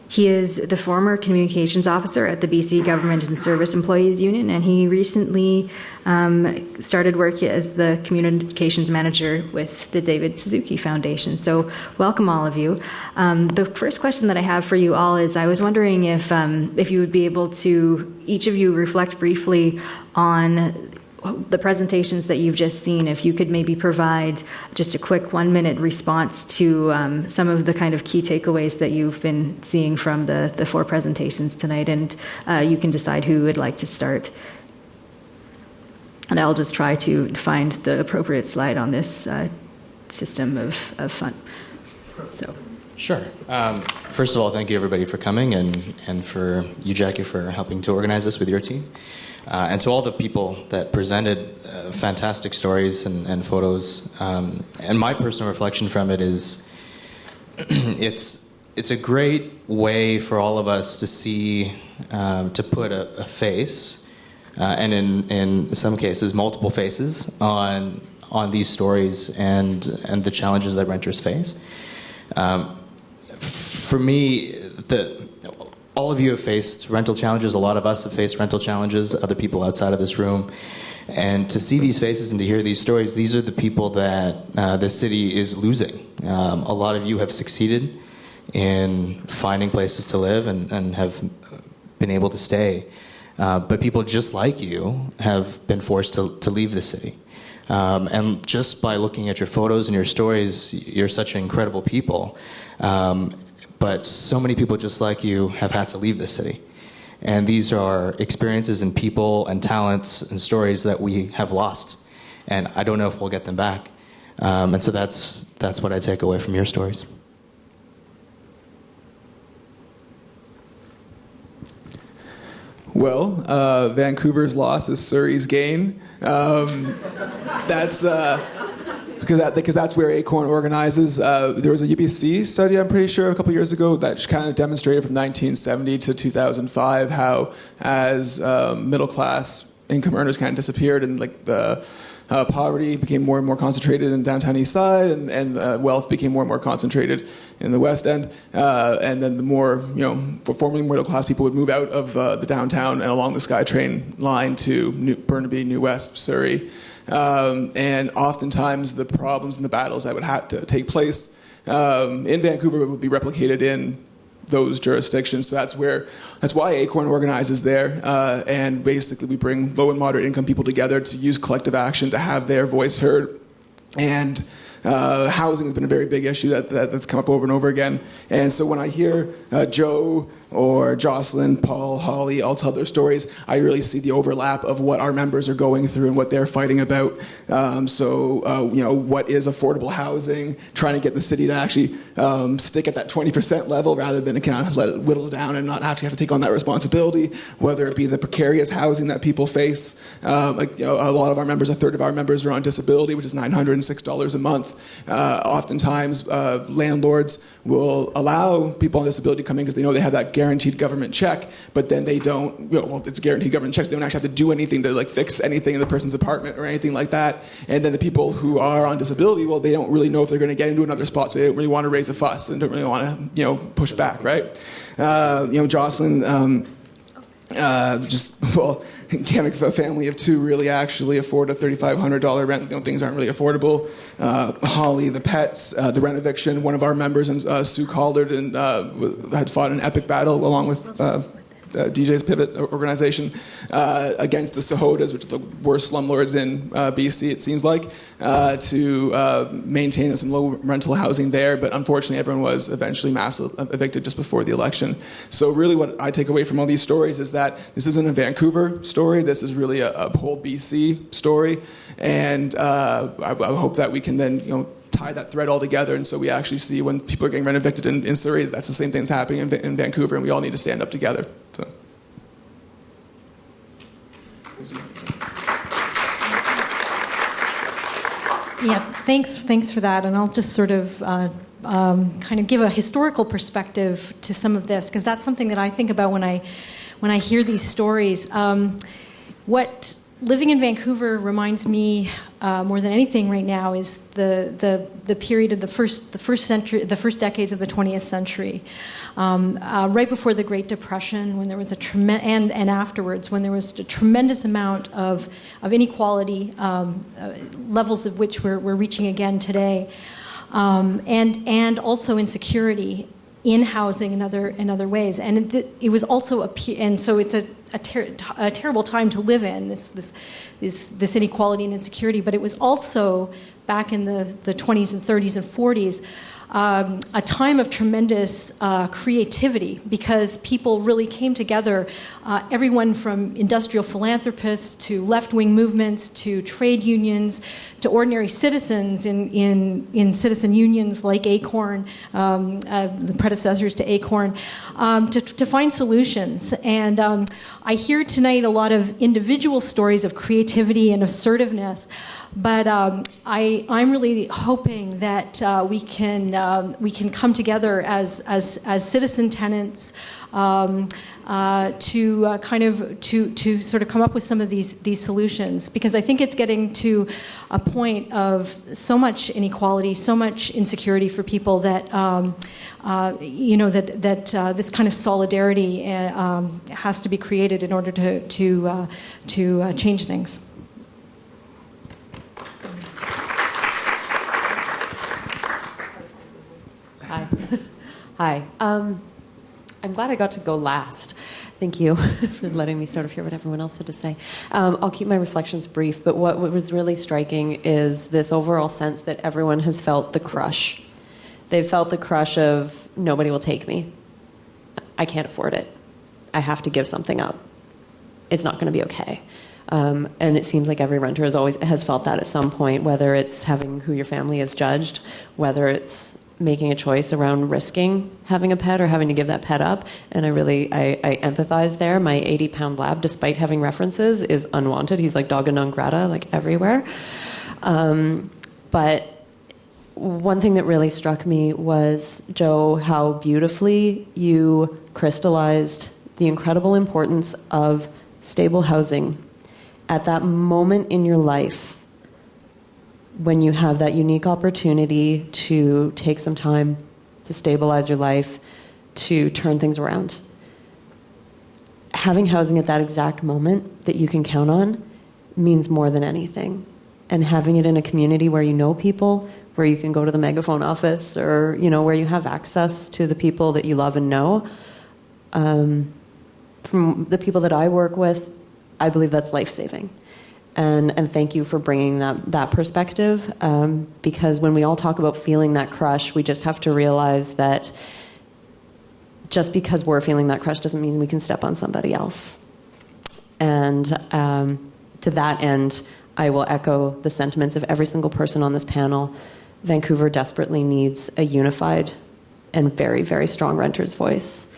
[SPEAKER 1] He is the former communications officer at the BC Government and Service Employees Union, and he recently started work as the communications manager with the David Suzuki Foundation. So welcome all of you. The first question that I have for you all is I was wondering if you would be able to, each of you, reflect briefly on the presentations that you've just seen, if you could maybe provide just a quick 1-minute response to some of the kind of key takeaways that you've been seeing from the 4 presentations tonight, and you can decide who would like to start. And I'll just try to find the appropriate slide on this system of fun. So.
[SPEAKER 7] Sure. First of all, thank you everybody for coming, and for you, Jackie, for helping to organize this with your team. And to all the people that presented fantastic stories and photos. And my personal reflection from it is it's a great way for all of us to see, to put a face, and in some cases multiple faces on these stories and the challenges that renters face. For me, all of you have faced rental challenges. A lot of us have faced rental challenges, other people outside of this room. And to see these faces and to hear these stories, these are the people that the city is losing. A lot of you have succeeded in finding places to live and have been able to stay. But people just like you have been forced to leave the city. And just by looking at your photos and your stories, you're such incredible people. But so many people just like you have had to leave the city. And these are experiences and people and talents and stories that we have lost. And I don't know if we'll get them back. And so that's what I take away from your stories.
[SPEAKER 8] Well, Vancouver's loss is Surrey's gain. That's because that's where Acorn organizes. There was a UBC study, I'm pretty sure, a couple years ago that kind of demonstrated from 1970 to 2005 how, as middle class income earners kind of disappeared and like the Poverty became more and more concentrated in downtown East Side, and wealth became more and more concentrated in the West End. And then the more, formerly middle class people would move out of the downtown and along the SkyTrain line to Burnaby, New West, Surrey. And oftentimes the problems and the battles that would have to take place in Vancouver would be replicated in those jurisdictions. So that's why Acorn organizes there, and basically we bring low and moderate income people together to use collective action to have their voice heard. And housing has been a very big issue that's come up over and over again. And so when I hear Joe or Jocelyn, Paul, Holly all tell their stories, I really see the overlap of what our members are going through and what they're fighting about. What is affordable housing, trying to get the city to actually stick at that 20% level rather than kind of let it whittle down and not have to take on that responsibility, whether it be the precarious housing that people face. A lot of our members, a third of our members are on disability, which is $906 a month. Oftentimes, landlords will allow people on disability to come in because they know they have that guaranteed government check, but then they don't, it's a guaranteed government check, so they don't actually have to do anything to fix anything in the person's apartment or anything like that. And then the people who are on disability, they don't really know if they're going to get into another spot, so they don't really want to raise a fuss and don't really want to, push back, right? Jocelyn, can a family of two really actually afford a $3,500 rent? Things aren't really affordable. Holly, the pets, the rent eviction. One of our members, Sue Caldered, and had fought an epic battle along with DJ's Pivot organization against the Sahodas, which are the worst slumlords in BC, it seems like, to maintain some low rental housing there. But unfortunately, everyone was eventually mass evicted just before the election. So really what I take away from all these stories is that this isn't a Vancouver story. This is really a whole BC story. And I hope that we can then, tie that thread all together, and so we actually see when people are getting rent evicted in Surrey, that's the same thing that's happening in Vancouver, and we all need to stand up together. So.
[SPEAKER 9] Yeah, thanks for that, and I'll just sort of kind of give a historical perspective to some of this, because that's something that I think about when I hear these stories. What living in Vancouver reminds me more than anything right now is the period of the first decades of the 20th century, right before the Great Depression, when there was and afterwards, when there was a tremendous amount of inequality, levels of which we're reaching again today, and also insecurity in housing and other ways, and it was also and so it's a terrible time to live in, this inequality and insecurity. But it was also back in the 20s and 30s and 40s a time of tremendous creativity, because people really came together, everyone from industrial philanthropists to left-wing movements to trade unions to ordinary citizens in citizen unions like Acorn, the predecessors to Acorn, to find solutions. And I hear tonight a lot of individual stories of creativity and assertiveness, but I'm really hoping that we can come together as citizen tenants to sort of come up with some of these solutions, because I think it's getting to a point of so much inequality, so much insecurity for people that this kind of solidarity has to be created in order to change things.
[SPEAKER 10] Hi. I'm glad I got to go last. Thank you for letting me sort of hear what everyone else had to say. I'll keep my reflections brief, but what was really striking is this overall sense that everyone has felt the crush. They've felt the crush of, nobody will take me. I can't afford it. I have to give something up. It's not going to be okay. And it seems like every renter has felt that at some point, whether it's having who your family is judged, whether it's making a choice around risking having a pet or having to give that pet up. And I empathize there. My 80-pound lab, despite having references, is unwanted. He's like dog non grata, like everywhere. But one thing that really struck me was, Joe, how beautifully you crystallized the incredible importance of stable housing at that moment in your life when you have that unique opportunity to take some time to stabilize your life, to turn things around. Having housing at that exact moment that you can count on means more than anything. And having it in a community where you know people, where you can go to the megaphone office, or where you have access to the people that you love and know. From the people that I work with, I believe that's life-saving. And thank you for bringing that perspective, because when we all talk about feeling that crush, we just have to realize that just because we're feeling that crush doesn't mean we can step on somebody else. And to that end, I will echo the sentiments of every single person on this panel. Vancouver desperately needs a unified and very, very strong renter's voice.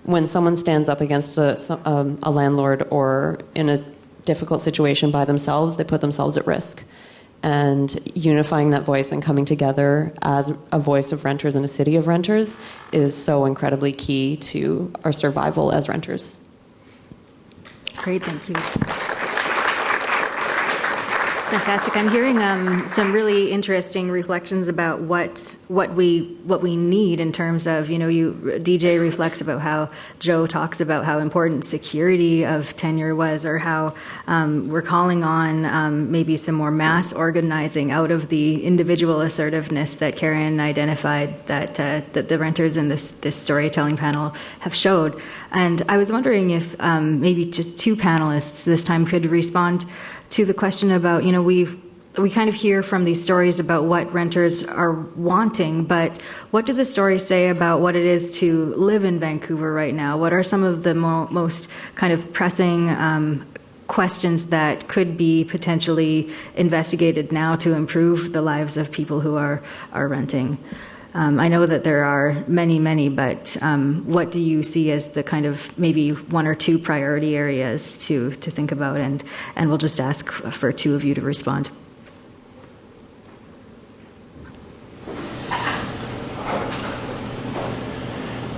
[SPEAKER 10] When someone stands up against a landlord or in a difficult situation by themselves, they put themselves at risk. And unifying that voice and coming together as a voice of renters in a city of renters is so incredibly key to our survival as renters.
[SPEAKER 1] Great, thank you. Fantastic. I'm hearing some really interesting reflections about what we need in terms of, DJ reflects about how Joe talks about how important security of tenure was, or how we're calling on maybe some more mass organizing out of the individual assertiveness that Karen identified that the renters in this storytelling panel have showed. And I was wondering if maybe just two panelists this time could respond to the question about, we kind of hear from these stories about what renters are wanting, but what do the stories say about what it is to live in Vancouver right now? What are some of the most kind of pressing questions that could be potentially investigated now to improve the lives of people who are renting? I know that there are many, but what do you see as the kind of maybe one or two priority areas to think about? And we'll just ask for two of you to respond.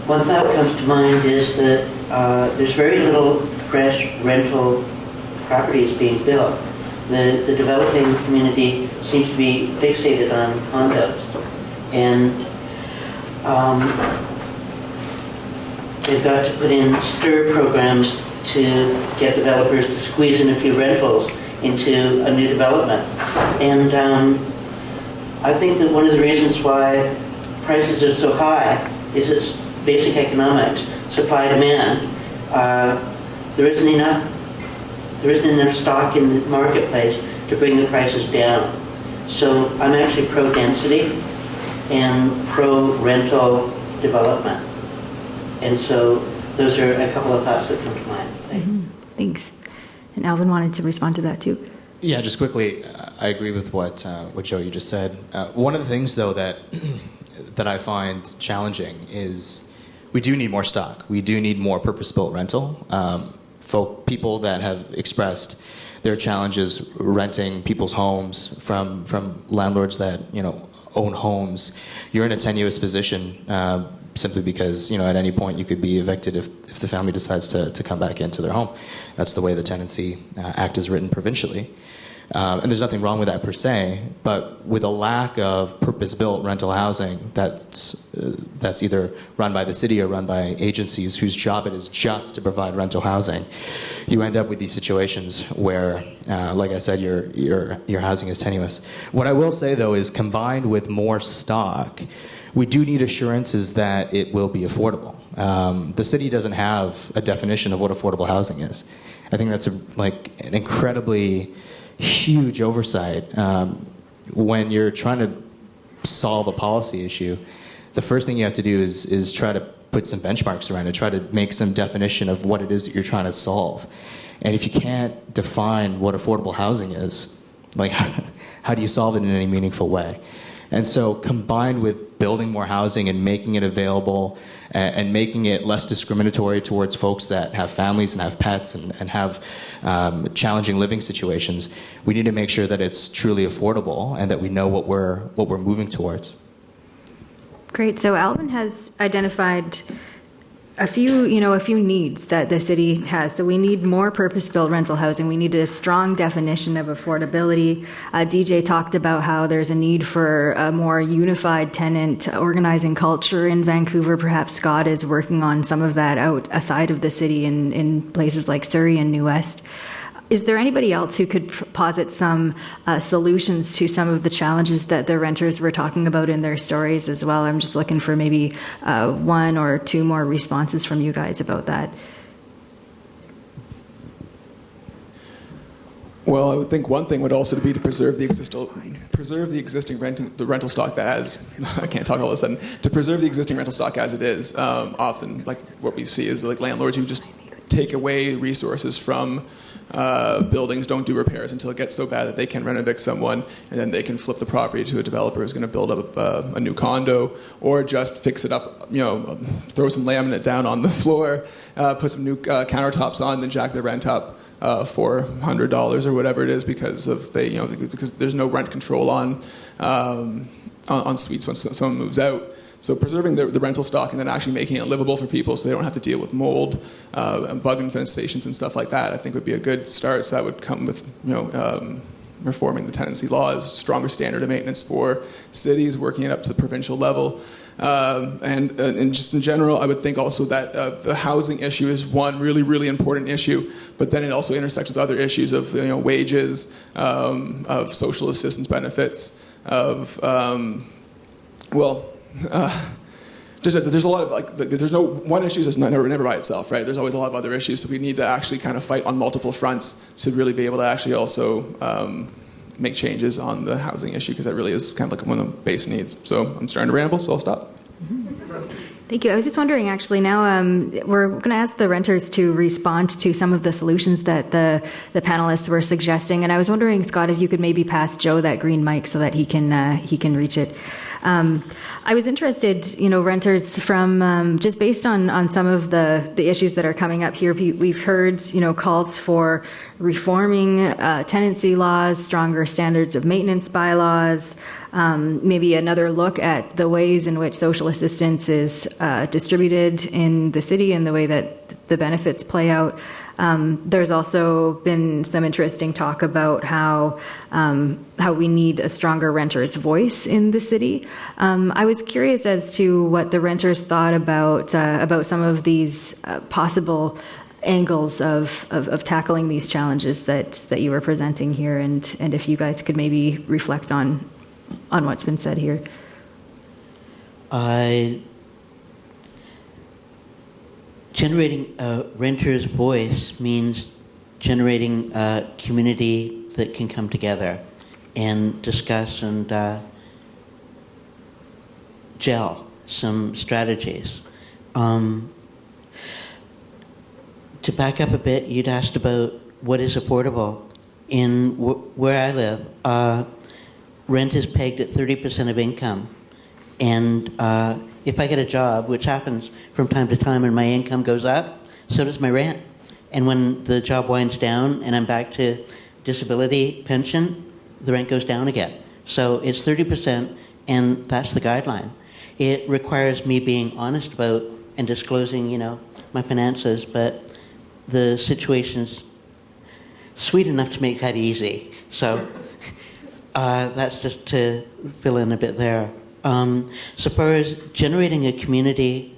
[SPEAKER 3] One thought comes to mind is that there's very little fresh rental properties being built. The developing community seems to be fixated on condos. And they've got to put in stir programs to get developers to squeeze in a few rentals into a new development. And I think that one of the reasons why prices are so high is it's basic economics, supply-demand. There isn't enough stock in the marketplace to bring the prices down. So I'm actually pro-density and pro-rental development. And so those are a couple of thoughts that come to mind.
[SPEAKER 1] Thanks. And Alvin wanted to respond to that too.
[SPEAKER 7] Yeah, just quickly, I agree with what Joe you just said. One of the things, though, that I find challenging is we do need more stock. We do need more purpose-built rental. People that have expressed their challenges renting people's homes from landlords that own homes, you're in a tenuous position simply because at any point you could be evicted if the family decides to come back into their home. That's the way the Tenancy Act is written provincially. And there's nothing wrong with that per se, but with a lack of purpose-built rental housing that's either run by the city or run by agencies whose job it is just to provide rental housing, you end up with these situations where, like I said, your housing is tenuous. What I will say, though, is combined with more stock, we do need assurances that it will be affordable. The city doesn't have a definition of what affordable housing is. I think that's an incredibly huge oversight. When you're trying to solve a policy issue, the first thing you have to do is try to put some benchmarks around it, try to make some definition of what it is that you're trying to solve. And if you can't define what affordable housing is, how do you solve it in any meaningful way? And so combined with building more housing and making it available and making it less discriminatory towards folks that have families and have pets and have challenging living situations, we need to make sure that it's truly affordable and that we know what we're moving towards.
[SPEAKER 1] Great. So Alvin has identified a few needs that the city has. So we need more purpose-built rental housing. We need a strong definition of affordability. DJ talked about how there's a need for a more unified tenant organizing culture in Vancouver. Perhaps Scott is working on some of that outside of the city in places like Surrey and New West. Is there anybody else who could posit some solutions to some of the challenges that the renters were talking about in their stories as well? I'm just looking for maybe one or two more responses from you guys about that.
[SPEAKER 8] Well, I would think one thing would also be to preserve the existing rental stock that has. I can't talk all of a sudden. To preserve the existing rental stock as it is. Often, like what we see is like landlords who just take away resources from buildings, don't do repairs until it gets so bad that they can rent evict someone, and then they can flip the property to a developer who's going to build up a new condo, or just fix it up, throw some laminate down on the floor, put some new countertops on, then jack the rent up $400 or whatever it is because there's no rent control on suites when someone moves out. So preserving the rental stock and then actually making it livable for people so they don't have to deal with mold and bug infestations and stuff like that, I think would be a good start. So that would come with reforming the tenancy laws, stronger standard of maintenance for cities, working it up to the provincial level. And just in general, I would think also that the housing issue is one really, really important issue, but then it also intersects with other issues of wages, of social assistance benefits, of there's a lot of there's no one issue that's never by itself, right? There's always a lot of other issues, so we need to actually kind of fight on multiple fronts to really be able to actually also make changes on the housing issue, because that really is kind of like one of the base needs. So I'm starting to ramble, so I'll stop.
[SPEAKER 1] Thank you. I was just wondering, actually, now we're going to ask the renters to respond to some of the solutions that the panelists were suggesting, and I was wondering, Scott, if you could maybe pass Joe that green mic so that he can reach it. I was interested, renters from just based on some of the issues that are coming up here. We've heard, calls for reforming tenancy laws, stronger standards of maintenance bylaws, maybe another look at the ways in which social assistance is distributed in the city and the way that the benefits play out. There's also been some interesting talk about how we need a stronger renter's voice in the city. I was curious as to what the renters thought about some of these possible angles of tackling these challenges that you were presenting here, and if you guys could maybe reflect on what's been said here.
[SPEAKER 3] Generating a renter's voice means generating a community that can come together and discuss and gel some strategies. To back up a bit, you'd asked about what is affordable. In where I live, rent is pegged at 30% of income. And if I get a job, which happens from time to time, and my income goes up, so does my rent. And when the job winds down and I'm back to disability pension, the rent goes down again. So it's 30%, and that's the guideline. It requires me being honest about and disclosing, my finances, but the situation's sweet enough to make that easy. So that's just to fill in a bit there. So far as generating a community,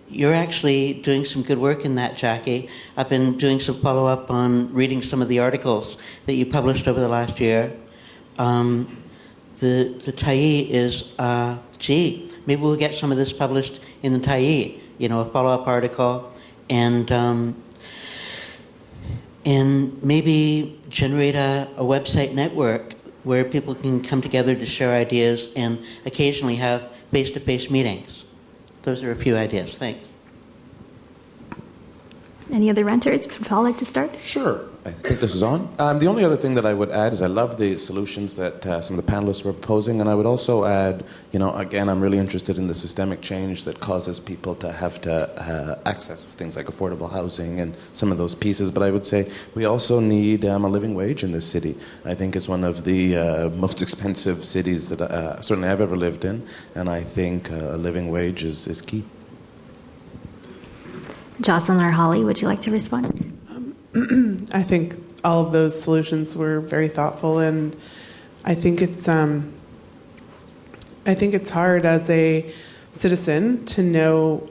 [SPEAKER 3] you're actually doing some good work in that, Jackie. I've been doing some follow-up on reading some of the articles that you published over the last year. The Tyee is, maybe we'll get some of this published in the Tyee, a follow-up article, and maybe generate a website network where people can come together to share ideas and occasionally have face-to-face meetings. Those are a few ideas. Thanks.
[SPEAKER 1] Any other renters? Would Paul like to start?
[SPEAKER 6] Sure. I think this is on. The only other thing that I would add is I love the solutions that some of the panelists were proposing, and I would also add, again, I'm really interested in the systemic change that causes people to have to access things like affordable housing and some of those pieces. But I would say we also need a living wage in this city. I think it's one of the most expensive cities that certainly I've ever lived in, and I think a living wage is key.
[SPEAKER 1] Jocelyn R Holly, would you like to respond?
[SPEAKER 4] I think all of those solutions were very thoughtful, and I think it's hard as a citizen to know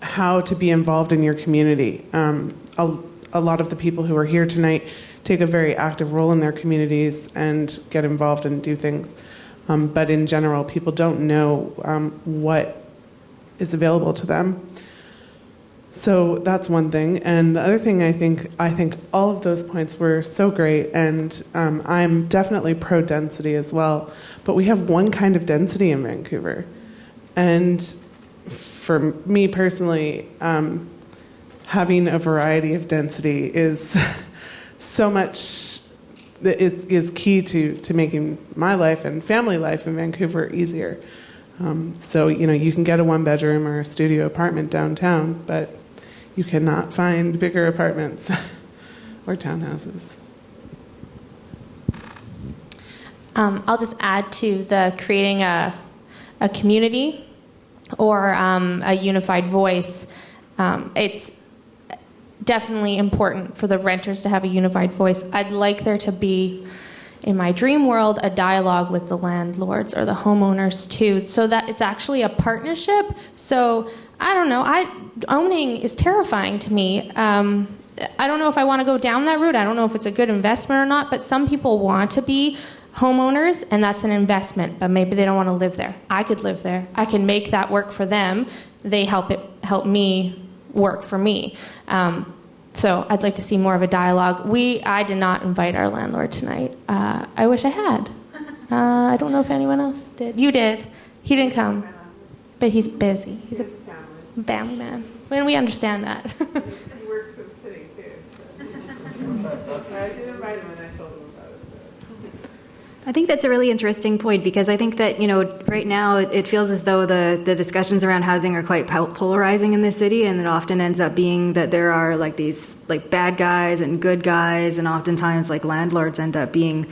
[SPEAKER 4] how to be involved in your community. A lot of the people who are here tonight take a very active role in their communities and get involved and do things. But in general, people don't know what is available to them. So that's one thing. And the other thing, I think all of those points were so great, and I'm definitely pro-density as well. But we have one kind of density in Vancouver. And for me personally, having a variety of density is so much, is key to making my life and family life in Vancouver easier. So, you can get a one-bedroom or a studio apartment downtown, but you cannot find bigger apartments or townhouses.
[SPEAKER 5] I'll just add to the creating a community or a unified voice. It's definitely important for the renters to have a unified voice. I'd like there to be, in my dream world, a dialogue with the landlords or the homeowners too, so that it's actually a partnership. So I don't know. Owning is terrifying to me. I don't know if I want to go down that route. I don't know if it's a good investment or not, but some people want to be homeowners, and that's an investment, but maybe they don't want to live there. I could live there. I can make that work for them. They help me work for me. So I'd like to see more of a dialogue. I did not invite our landlord tonight. I wish I had. I don't know if anyone else did. You did. He didn't come, but he's busy. He's a family man. And we understand that.
[SPEAKER 4] He works for the city, too. So. I did invite him, and I told him about it.
[SPEAKER 1] I think that's a really interesting point, because I think that, right now it feels as though the discussions around housing are quite polarizing in the city, and it often ends up being that there are these bad guys and good guys, and oftentimes landlords end up being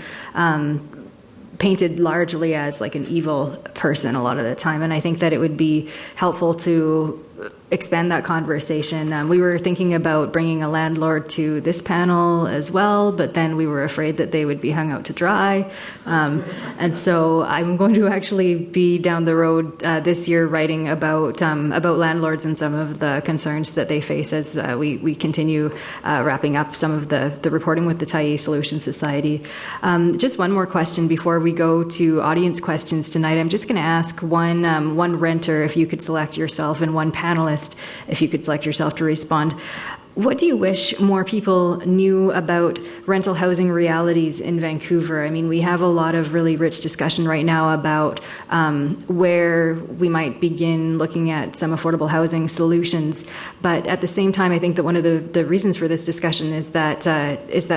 [SPEAKER 1] painted largely as an evil person a lot of the time. And I think that it would be helpful to expand that conversation. We were thinking about bringing a landlord to this panel as well, but then we were afraid that they would be hung out to dry. And so I'm going to actually be down the road this year writing about landlords and some of the concerns that they face as we continue wrapping up some of the reporting with the Tyee Solutions Society. Just one more question before we go to audience questions tonight. I'm just going to ask one renter if you could select yourself, and one panelist if you could select yourself to respond. What do you wish more people knew about rental housing realities in Vancouver? I mean, we have a lot of really rich discussion right now about where we might begin looking at some affordable housing solutions. But at the same time, I think that one of the reasons for this discussion is that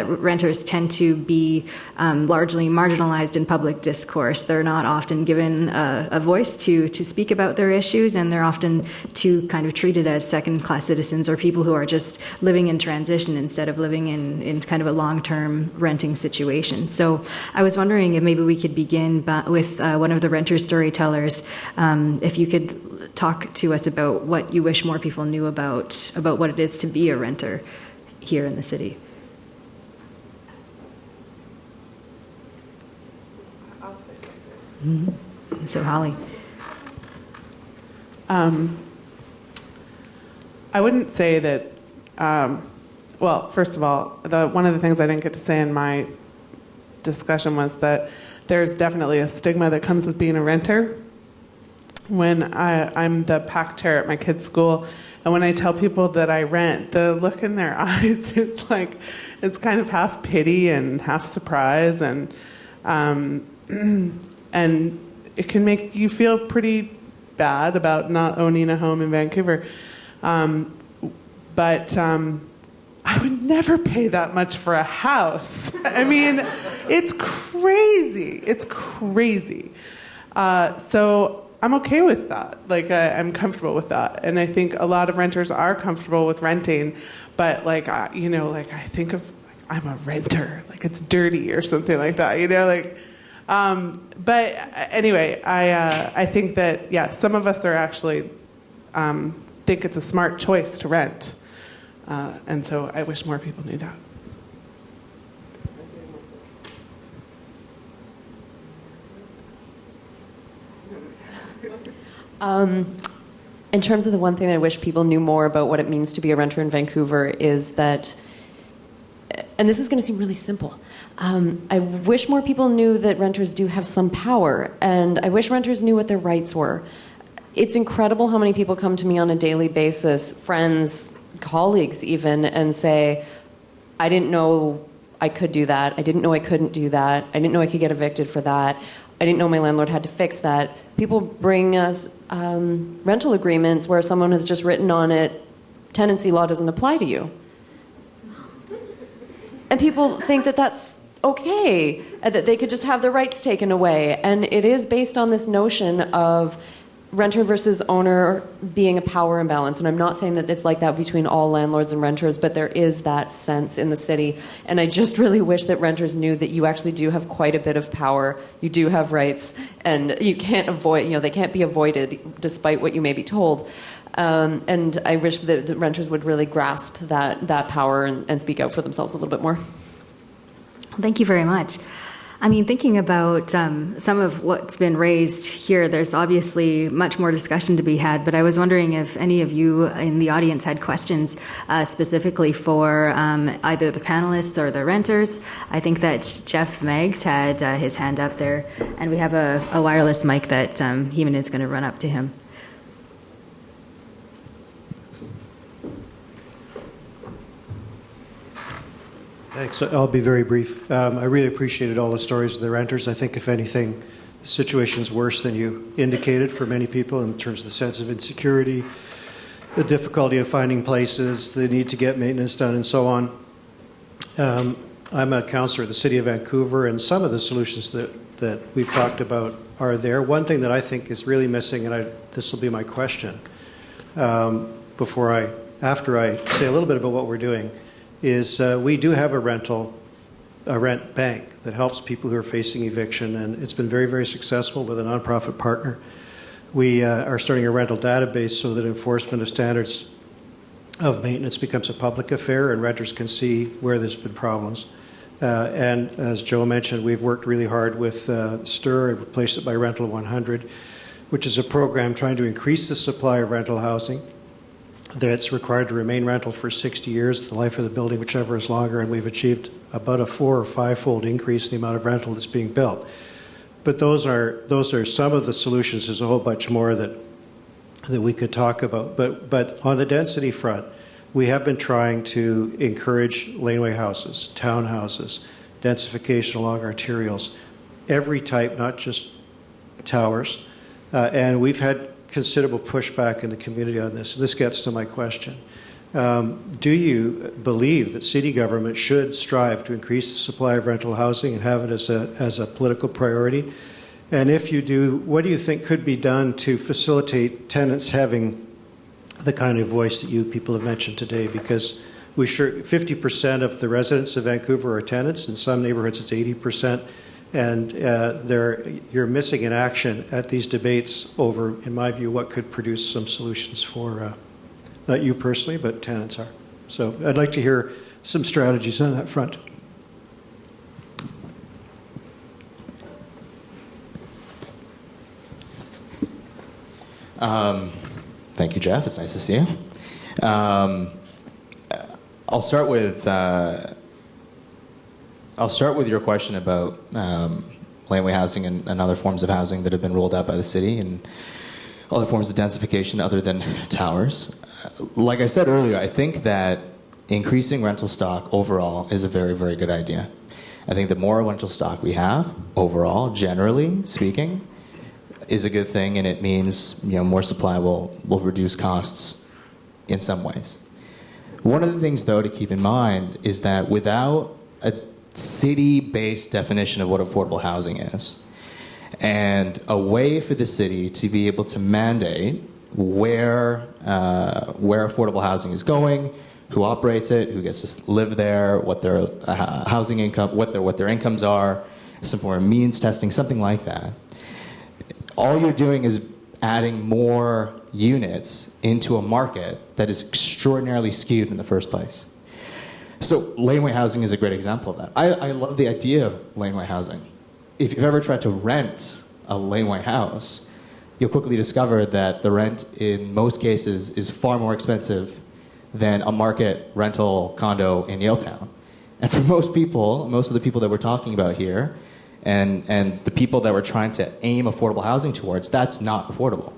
[SPEAKER 1] renters tend to be largely marginalized in public discourse. They're not often given a voice to speak about their issues, and they're often too kind of treated as second-class citizens or people who are just living in transition instead of living in kind of a long-term renting situation. So I was wondering if maybe we could begin with one of the renter storytellers, if you could talk to us about what you wish more people knew about what it is to be a renter here in the city.
[SPEAKER 4] I'll say something.
[SPEAKER 1] Mm-hmm. So Holly.
[SPEAKER 4] I wouldn't say that. Well, first of all, one of the things I didn't get to say in my discussion was that there's definitely a stigma that comes with being a renter. When I'm the PAC chair at my kids' school, and when I tell people that I rent, the look in their eyes is it's kind of half pity and half surprise, and it can make you feel pretty bad about not owning a home in Vancouver. But I would never pay that much for a house. I mean, it's crazy. It's crazy. So I'm okay with that. I'm comfortable with that. And I think a lot of renters are comfortable with renting. But, I think of, I'm a renter. It's dirty or something like that, But anyway, I think that, some of us are actually think it's a smart choice to rent. And so I wish more people knew that.
[SPEAKER 10] In terms of the one thing that I wish people knew more about what it means to be a renter in Vancouver is that, and this is going to seem really simple, I wish more people knew that renters do have some power, and I wish renters knew what their rights were. It's incredible how many people come to me on a daily basis, friends, colleagues even, and say, I didn't know I could do that. I didn't know I couldn't do that. I didn't know I could get evicted for that. I didn't know my landlord had to fix that. People bring us rental agreements where someone has just written on it, tenancy law doesn't apply to you. And people think that that's okay, that they could just have their rights taken away. And it is based on this notion of renter versus owner being a power imbalance. And I'm not saying that it's like that between all landlords and renters, but there is that sense in the city. And I just really wish that renters knew that you actually do have quite a bit of power. You do have rights, and you can't avoid, they can't be avoided despite what you may be told. And I wish that the renters would really grasp that power and speak out for themselves a little bit more.
[SPEAKER 1] Thank you very much. I mean, thinking about some of what's been raised here, there's obviously much more discussion to be had, but I was wondering if any of you in the audience had questions specifically for either the panelists or the renters. I think that Jeff Meggs had his hand up there, and we have a wireless mic that Heeman is going to run up to him.
[SPEAKER 11] Thanks. I'll be very brief. I really appreciated all the stories of the renters. I think, if anything, the situation's worse than you indicated for many people in terms of the sense of insecurity, the difficulty of finding places, the need to get maintenance done, and so on. I'm a councillor of the City of Vancouver, and some of the solutions that we've talked about are there. One thing that I think is really missing, and this will be my question, after I say a little bit about what we're doing, is we do have a rent bank that helps people who are facing eviction, and it's been very, very successful with a nonprofit partner. We are starting a rental database so that enforcement of standards of maintenance becomes a public affair and renters can see where there's been problems. And as Joe mentioned, we've worked really hard with STIR and replaced it by Rental 100, which is a program trying to increase the supply of rental housing that's required to remain rental for 60 years, the life of the building, whichever is longer, and we've achieved about a 4 or 5-fold increase in the amount of rental that's being built. But those are some of the solutions. There's a whole bunch more that we could talk about. But on the density front, we have been trying to encourage laneway houses, townhouses, densification along arterials, every type, not just towers. And we've had considerable pushback in the community on this. This gets to my question. Do you believe that city government should strive to increase the supply of rental housing and have it as a political priority? And if you do, what do you think could be done to facilitate tenants having the kind of voice that you people have mentioned today? Because 50% of the residents of Vancouver are tenants. In some neighborhoods, it's 80%. And you're missing in action at these debates over, in my view, what could produce some solutions for, not you personally, but tenants are. So I'd like to hear some strategies on that front.
[SPEAKER 7] Thank you, Jeff. It's nice to see you. I'll start with your question about laneway housing and other forms of housing that have been rolled out by the city and other forms of densification other than towers. Like I said earlier, I think that increasing rental stock overall is a very, very good idea. I think the more rental stock we have overall, generally speaking, is a good thing, and it means more supply will reduce costs in some ways. One of the things, though, to keep in mind is that without a city-based definition of what affordable housing is, and a way for the city to be able to mandate where affordable housing is going, who operates it, who gets to live there, what their housing income, what their incomes are, some form of means testing, something like that. All you're doing is adding more units into a market that is extraordinarily skewed in the first place. So laneway housing is a great example of that. I love the idea of laneway housing. If you've ever tried to rent a laneway house, you'll quickly discover that the rent in most cases is far more expensive than a market rental condo in Yaletown. And for most people, most of the people that we're talking about here, and the people that we're trying to aim affordable housing towards, that's not affordable.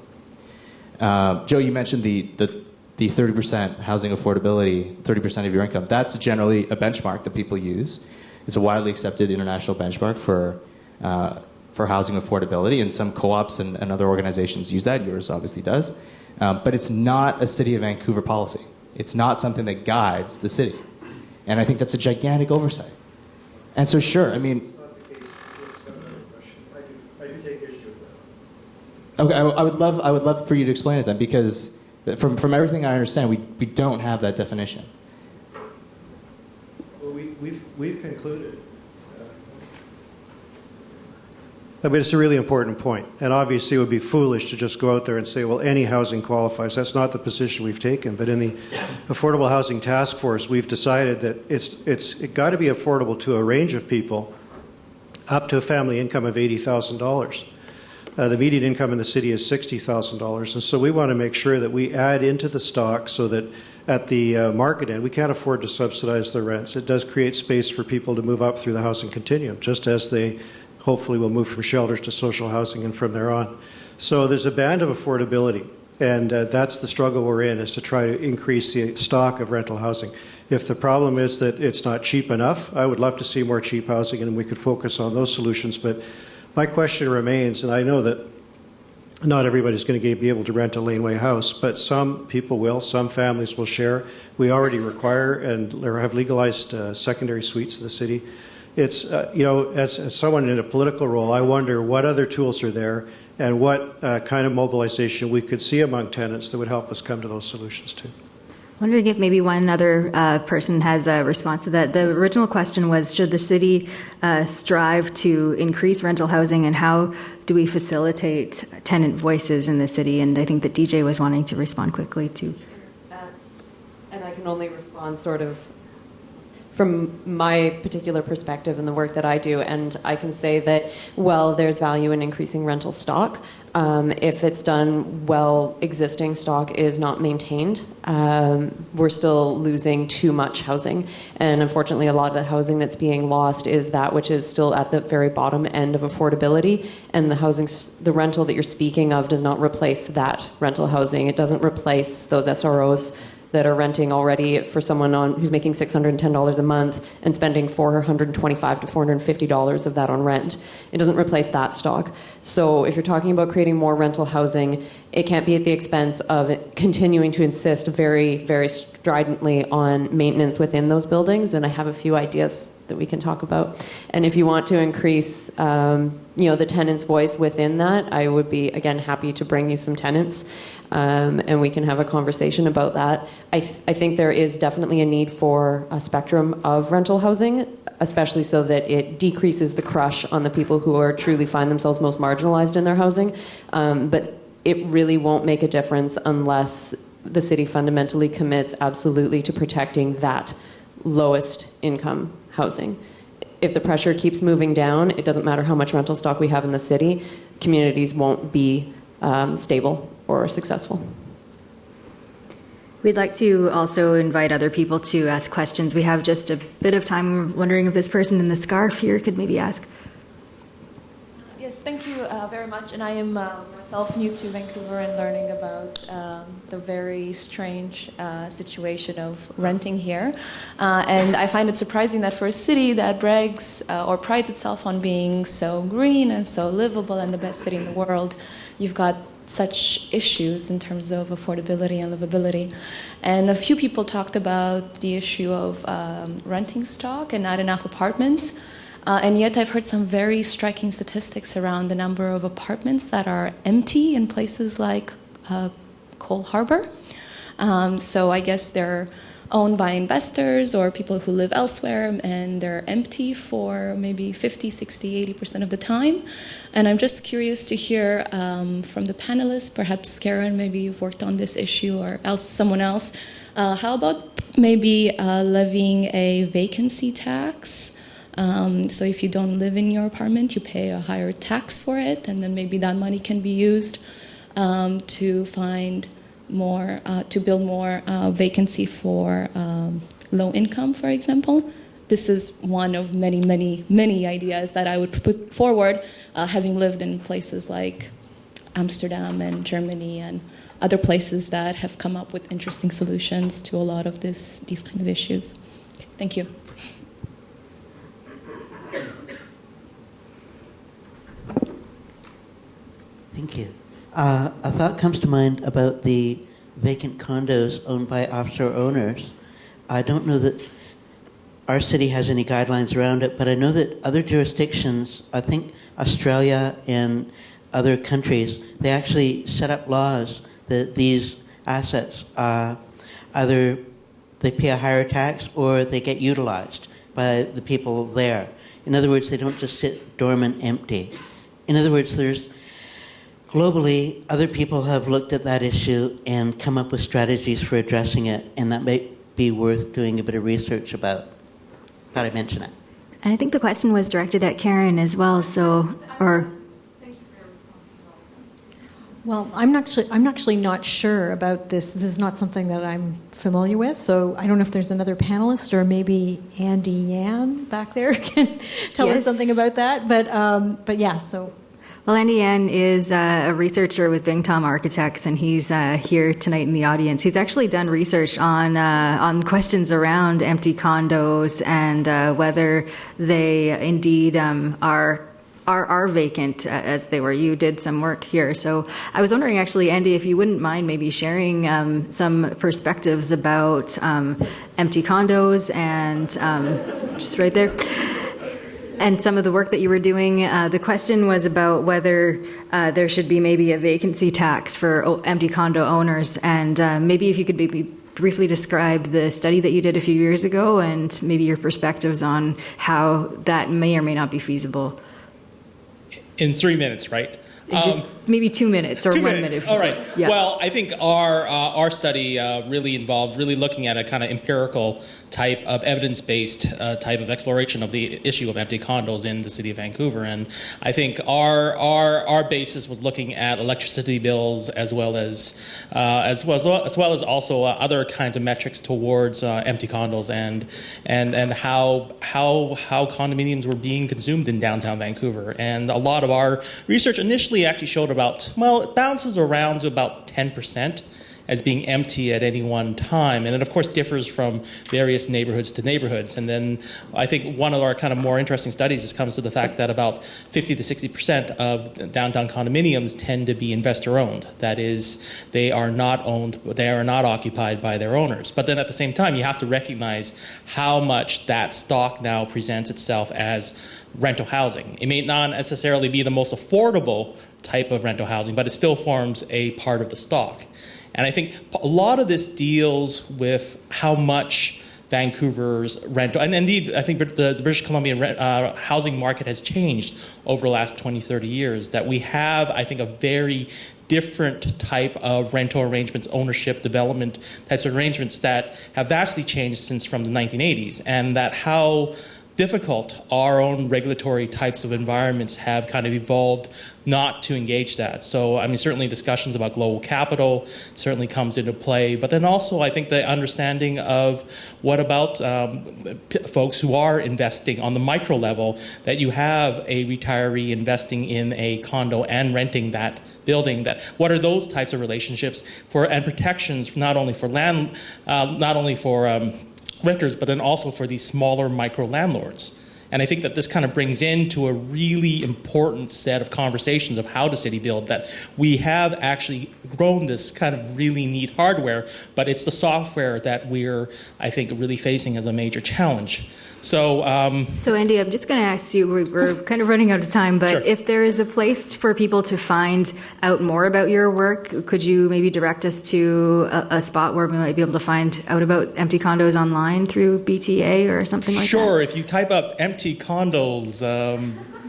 [SPEAKER 7] Joe, you mentioned the 30% housing affordability, 30% of your income. That's generally a benchmark that people use. It's a widely accepted international benchmark for housing affordability, and some co-ops and other organizations use that. Yours obviously does. But it's not a City of Vancouver policy. It's not something that guides the city. And I think that's a gigantic oversight. And so sure, I mean...
[SPEAKER 11] I do take issue with that.
[SPEAKER 7] Okay, I would love for you to explain it then, because from everything I understand, we don't have that definition.
[SPEAKER 11] Well, we've concluded. I mean, it's a really important point, and obviously it would be foolish to just go out there and say, well, any housing qualifies. That's not the position we've taken. But in the Affordable Housing Task Force, we've decided that it's got to be affordable to a range of people up to a family income of $80,000. The median income in the city is $60,000, and so we want to make sure that we add into the stock so that at the market end, we can't afford to subsidize the rents. It does create space for people to move up through the housing continuum, just as they hopefully will move from shelters to social housing and from there on. So there's a band of affordability, and that's the struggle we're in, is to try to increase the stock of rental housing. If the problem is that it's not cheap enough, I would love to see more cheap housing, and we could focus on those solutions. But my question remains, and I know that not everybody's going to be able to rent a laneway house, but some people will, some families will share. We already require and have legalized secondary suites in the city. It's, as someone in a political role, I wonder what other tools are there and what kind of mobilization we could see among tenants that would help us come to those solutions too.
[SPEAKER 1] Wondering if maybe one other person has a response to that. The original question was, should the city strive to increase rental housing, and how do we facilitate tenant voices in the city? And I think that DJ was wanting to respond quickly too.
[SPEAKER 10] And I can only respond sort of from my particular perspective and the work that I do, and I can say that, well, there's value in increasing rental stock. If it's done well, existing stock is not maintained. We're still losing too much housing, and unfortunately a lot of the housing that's being lost is that which is still at the very bottom end of affordability, and the rental that you're speaking of does not replace that rental housing. It doesn't replace those SROs that are renting already for someone who's making $610 a month and spending $425 to $450 of that on rent. It doesn't replace that stock. So if you're talking about creating more rental housing, it can't be at the expense of continuing to insist very, very stridently on maintenance within those buildings. And I have a few ideas that we can talk about. And if you want to increase the tenant's voice within that, I would be, again, happy to bring you some tenants. And we can have a conversation about that. I think there is definitely a need for a spectrum of rental housing, especially so that it decreases the crush on the people who are truly find themselves most marginalized in their housing. But it really won't make a difference unless the city fundamentally commits absolutely to protecting that lowest income housing. If the pressure keeps moving down, it doesn't matter how much rental stock we have in the city, communities won't be stable or successful.
[SPEAKER 1] We'd like to also invite other people to ask questions. We have just a bit of time. We're wondering if this person in the scarf here could maybe ask.
[SPEAKER 12] Yes, thank you very much. And I am myself new to Vancouver and learning about the very strange situation of renting here. And I find it surprising that for a city that brags or prides itself on being so green and so livable and the best city in the world, you've got such issues in terms of affordability and livability. And a few people talked about the issue of renting stock and not enough apartments. And yet I've heard some very striking statistics around the number of apartments that are empty in places like Cole Harbour. So I guess there owned by investors or people who live elsewhere, and they're empty for maybe 50, 60, 80% of the time. And I'm just curious to hear from the panelists, perhaps Karen, maybe you've worked on this issue, or someone else. How about maybe levying a vacancy tax? So if you don't live in your apartment, you pay a higher tax for it, and then maybe that money can be used to find more, to build more vacancy for low income, for example. This is one of many, many, many ideas that I would put forward, having lived in places like Amsterdam and Germany and other places that have come up with interesting solutions to a lot of these kind of issues. Thank you.
[SPEAKER 3] Thank you. A thought comes to mind about the vacant condos owned by offshore owners. I don't know that our city has any guidelines around it, but I know that other jurisdictions, I think Australia and other countries, they actually set up laws that these assets either they pay a higher tax or they get utilized by the people there. In other words, they don't just sit dormant empty. In other words, globally, other people have looked at that issue and come up with strategies for addressing it, and that may be worth doing a bit of research about. Thought I'd mention it.
[SPEAKER 1] And I think the question was directed at Karen as well,
[SPEAKER 9] Well, I'm actually not sure about this. This is not something that I'm familiar with, so I don't know if there's another panelist or maybe Andy Yan back there can tell us something about that. But yeah, so.
[SPEAKER 1] Well, Andy Yan is a researcher with Bingtom Architects, and he's here tonight in the audience. He's actually done research on questions around empty condos and whether they indeed are vacant as they were. You did some work here. So I was wondering, actually, Andy, if you wouldn't mind maybe sharing some perspectives about empty condos and just right there. And some of the work that you were doing, the question was about whether there should be maybe a vacancy tax for empty condo owners. And maybe if you could maybe briefly describe the study that you did a few years ago and maybe your perspectives on how that may or may not be feasible.
[SPEAKER 13] In 3 minutes, right?
[SPEAKER 1] Just maybe 2 minutes or
[SPEAKER 13] 2
[SPEAKER 1] 1
[SPEAKER 13] minutes.
[SPEAKER 1] minute.
[SPEAKER 13] All right.
[SPEAKER 1] Yeah.
[SPEAKER 13] Well, I think our study really involved really looking at a kind of empirical type of evidence-based type of exploration of the issue of empty condos in the city of Vancouver, and I think our basis was looking at electricity bills as well as also other kinds of metrics towards empty condos and how condominiums were being consumed in downtown Vancouver. And a lot of our research initially actually showed it bounces around to about 10% as being empty at any one time. And it, of course, differs from various neighborhoods to neighborhoods. And then I think one of our kind of more interesting studies comes to the fact that about 50 to 60% of downtown condominiums tend to be investor-owned. That is, they are not owned, they are not occupied by their owners. But then at the same time, you have to recognize how much that stock now presents itself as rental housing. It may not necessarily be the most affordable type of rental housing, but it still forms a part of the stock. And I think a lot of this deals with how much Vancouver's rental, and indeed I think the British Columbia housing market has changed over the last 20, 30 years, that we have, I think, a very different type of rental arrangements, ownership, development types of arrangements that have vastly changed since from the 1980s, and that how difficult our own regulatory types of environments have kind of evolved not to engage that. So, I mean, certainly discussions about global capital certainly comes into play, but then also I think the understanding of what about folks who are investing on the micro level, that you have a retiree investing in a condo and renting that building, that what are those types of relationships for and protections not only for renters, but then also for these smaller micro landlords. And I think that this kind of brings into a really important set of conversations of how to city build, that we have actually grown this kind of really neat hardware, but it's the software that we're, I think, really facing as a major challenge. So
[SPEAKER 1] Andy, I'm just going to ask you, we're kind of running out of time, but
[SPEAKER 13] Sure.
[SPEAKER 1] if there is a place for people to find out more about your work, could you maybe direct us to a spot where we might be able to find out about empty condos online through BTA or something like that?
[SPEAKER 13] Sure, if you type up empty condos,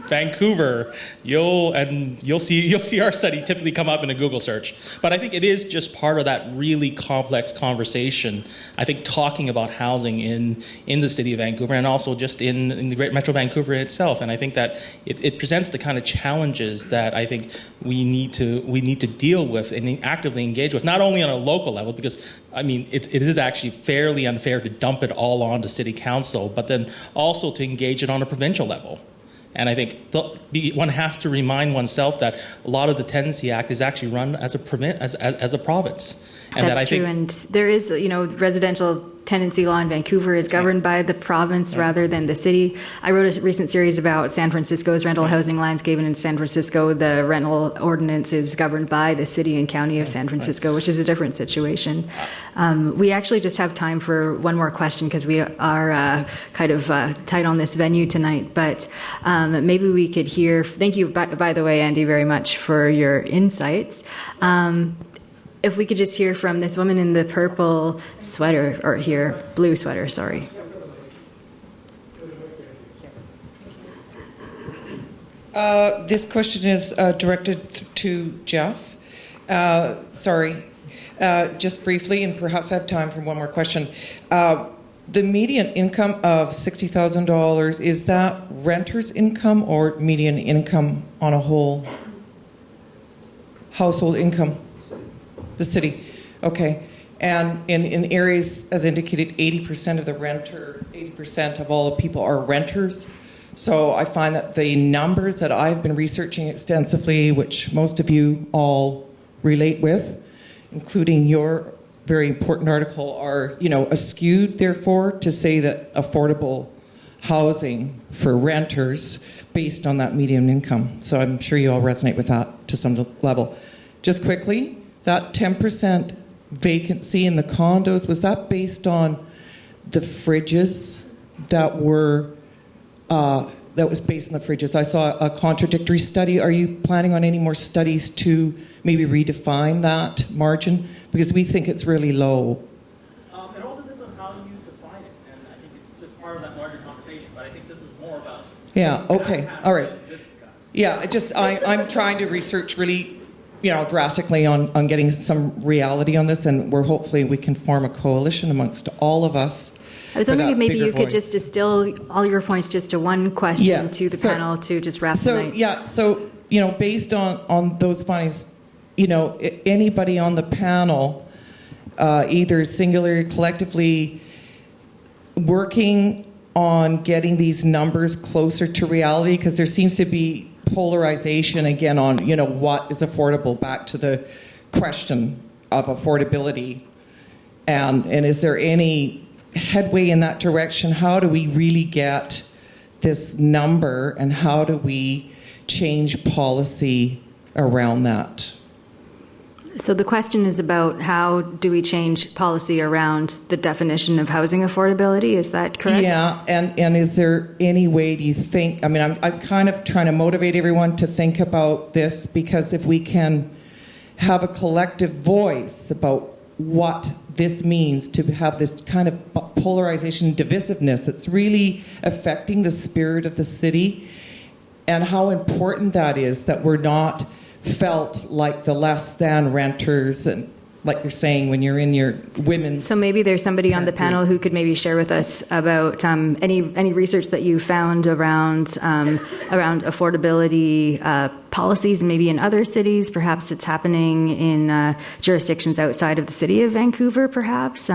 [SPEAKER 13] Vancouver, you'll see our study typically come up in a Google search. But I think it is just part of that really complex conversation. I think talking about housing in the city of Vancouver and also just in the Great Metro Vancouver itself. And I think that it presents the kind of challenges that I think we need to deal with and actively engage with, not only on a local level, because I mean it is actually fairly unfair to dump it all onto city council, but then also to engage it on a provincial level. And I think one has to remind oneself that a lot of the Tenancy Act is actually run as a province. And
[SPEAKER 1] That's true, and there is, residential tenancy law in Vancouver is governed by the province rather than the city. I wrote a recent series about San Francisco's rental housing landscape, and in San Francisco, the rental ordinance is governed by the city and county of San Francisco, which is a different situation. We actually just have time for one more question because we are kind of tight on this venue tonight, but maybe we could hear, thank you, by the way, Andy, very much for your insights. If we could just hear from this woman in the purple sweater, or here, blue sweater, sorry.
[SPEAKER 14] This question is directed to Jeff. Just briefly, and perhaps I have time for one more question. The median income of $60,000, is that renter's income or median income on a whole household income? The city. Okay. And in areas, as indicated, 80% of the renters, 80% of all the people are renters. So I find that the numbers that I've been researching extensively, which most of you all relate with, including your very important article, are, skewed, therefore, to say that affordable housing for renters based on that median income. So I'm sure you all resonate with that to some level. Just quickly, that 10% vacancy in the condos, was that based on the fridges that was based on the fridges? I saw a contradictory study. Are you planning on any more studies to maybe redefine that margin? Because we think it's really low.
[SPEAKER 13] It all depends on how you define it, and I think it's just part of that larger conversation, but I think this is more about...
[SPEAKER 14] Yeah, okay, all right. Yeah, I'm trying to research really drastically on getting some reality on this, and hopefully we can form a coalition amongst all of us.
[SPEAKER 1] I was wondering if maybe you could just distill all your points just to one question to the panel to just wrap tonight.
[SPEAKER 14] So based on those findings, anybody on the panel, either singularly or collectively, working on getting these numbers closer to reality, because there seems to be polarization again on what is affordable, back to the question of affordability, and is there any headway in that direction? How do we really get this number, and how do we change policy around that?
[SPEAKER 1] So the question is about how do we change policy around the definition of housing affordability, is that correct?
[SPEAKER 14] Yeah, and is there any way, do you think, I'm kind of trying to motivate everyone to think about this, because if we can have a collective voice about what this means to have this kind of polarization, divisiveness, it's really affecting the spirit of the city, and how important that is, that we're not felt like the less than renters, and like you're saying, when you're in your women's...
[SPEAKER 1] So maybe there's somebody on the panel who could maybe share with us about any research that you found around affordability policies, maybe in other cities. Perhaps it's happening in jurisdictions outside of the city of Vancouver, perhaps.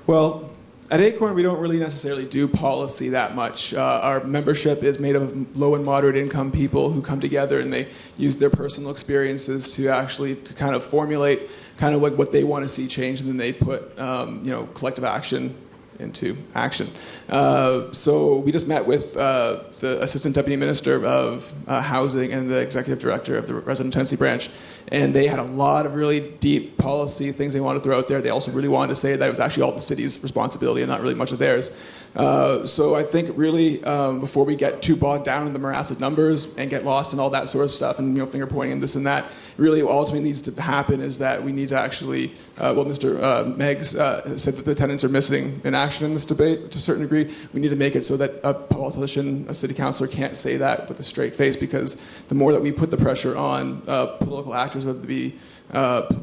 [SPEAKER 8] Well, at Acorn, we don't really necessarily do policy that much. Our membership is made of low and moderate income people who come together, and they use their personal experiences to actually kind of formulate kind of what they want to see change, and then they put collective action into action. So we just met with the Assistant Deputy Minister of Housing and the Executive Director of the Resident Tenancy Branch, and they had a lot of really deep policy things they wanted to throw out there. They also really wanted to say that it was actually all the city's responsibility and not really much of theirs. So I think really before we get too bogged down in the morass of numbers and get lost in all that sort of stuff and finger pointing and this and that, really what ultimately needs to happen is that we need to actually, Mr. Meggs said that the tenants are missing in action in this debate to a certain degree. We need to make it so that a politician, a city councillor can't say that with a straight face, because the more that we put the pressure on political actors, whether it be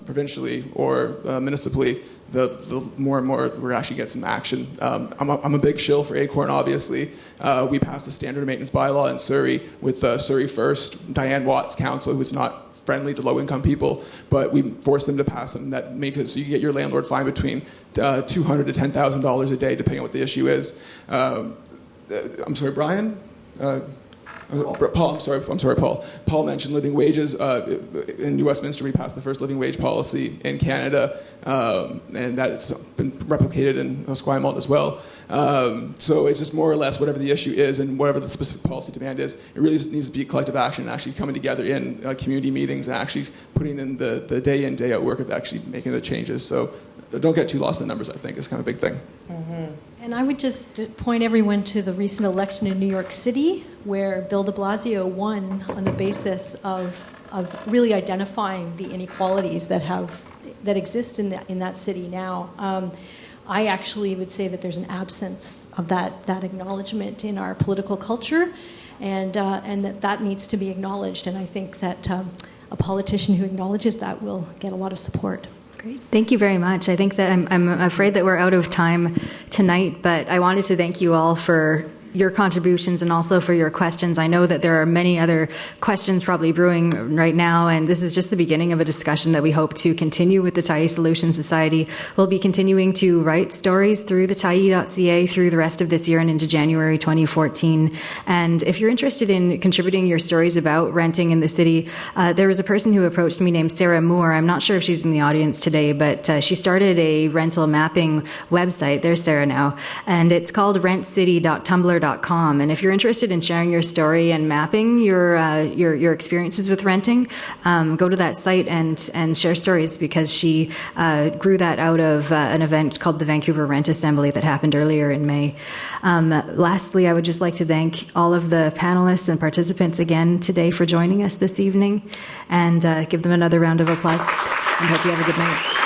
[SPEAKER 8] provincially or municipally, the more and more we're actually get some action. I'm a big shill for Acorn, obviously. We passed the standard maintenance bylaw in Surrey with Surrey First, Diane Watt's council, who's not friendly to low-income people, but we forced them to pass something that makes it so you get your landlord fined between $200 to $10,000 a day, depending on what the issue is. I'm sorry, Brian? Paul, I'm sorry, Paul. Paul mentioned living wages. In New Westminster, we passed the first living wage policy in Canada, and that's been replicated in Esquimalt as well. So it's just more or less whatever the issue is and whatever the specific policy demand is, it really just needs to be collective action and actually coming together in community meetings and actually putting in the day in, day out work of actually making the changes. So don't get too lost in the numbers, I think, is kind of a big thing.
[SPEAKER 9] Mm-hmm. And I would just point everyone to the recent election in New York City, where Bill de Blasio won on the basis of really identifying the inequalities that exist in that city now. I actually would say that there's an absence of that acknowledgement in our political culture, and that needs to be acknowledged. And I think that a politician who acknowledges that will get a lot of support.
[SPEAKER 1] Great. Thank you very much. I think that I'm afraid that we're out of time tonight, but I wanted to thank you all for your contributions and also for your questions. I know that there are many other questions probably brewing right now, and this is just the beginning of a discussion that we hope to continue with the Tyee Solutions Society. We'll be continuing to write stories through the tyee.ca through the rest of this year and into January 2014. And if you're interested in contributing your stories about renting in the city, there was a person who approached me named Sarah Moore. I'm not sure if she's in the audience today, but she started a rental mapping website. There's Sarah now. And it's called rentcity.tumblr.com. And if you're interested in sharing your story and mapping your experiences with renting, go to that site and share stories, because she grew that out of an event called the Vancouver Rent Assembly that happened earlier in May. Lastly, I would just like to thank all of the panelists and participants again today for joining us this evening, and give them another round of applause, and hope you have a good night.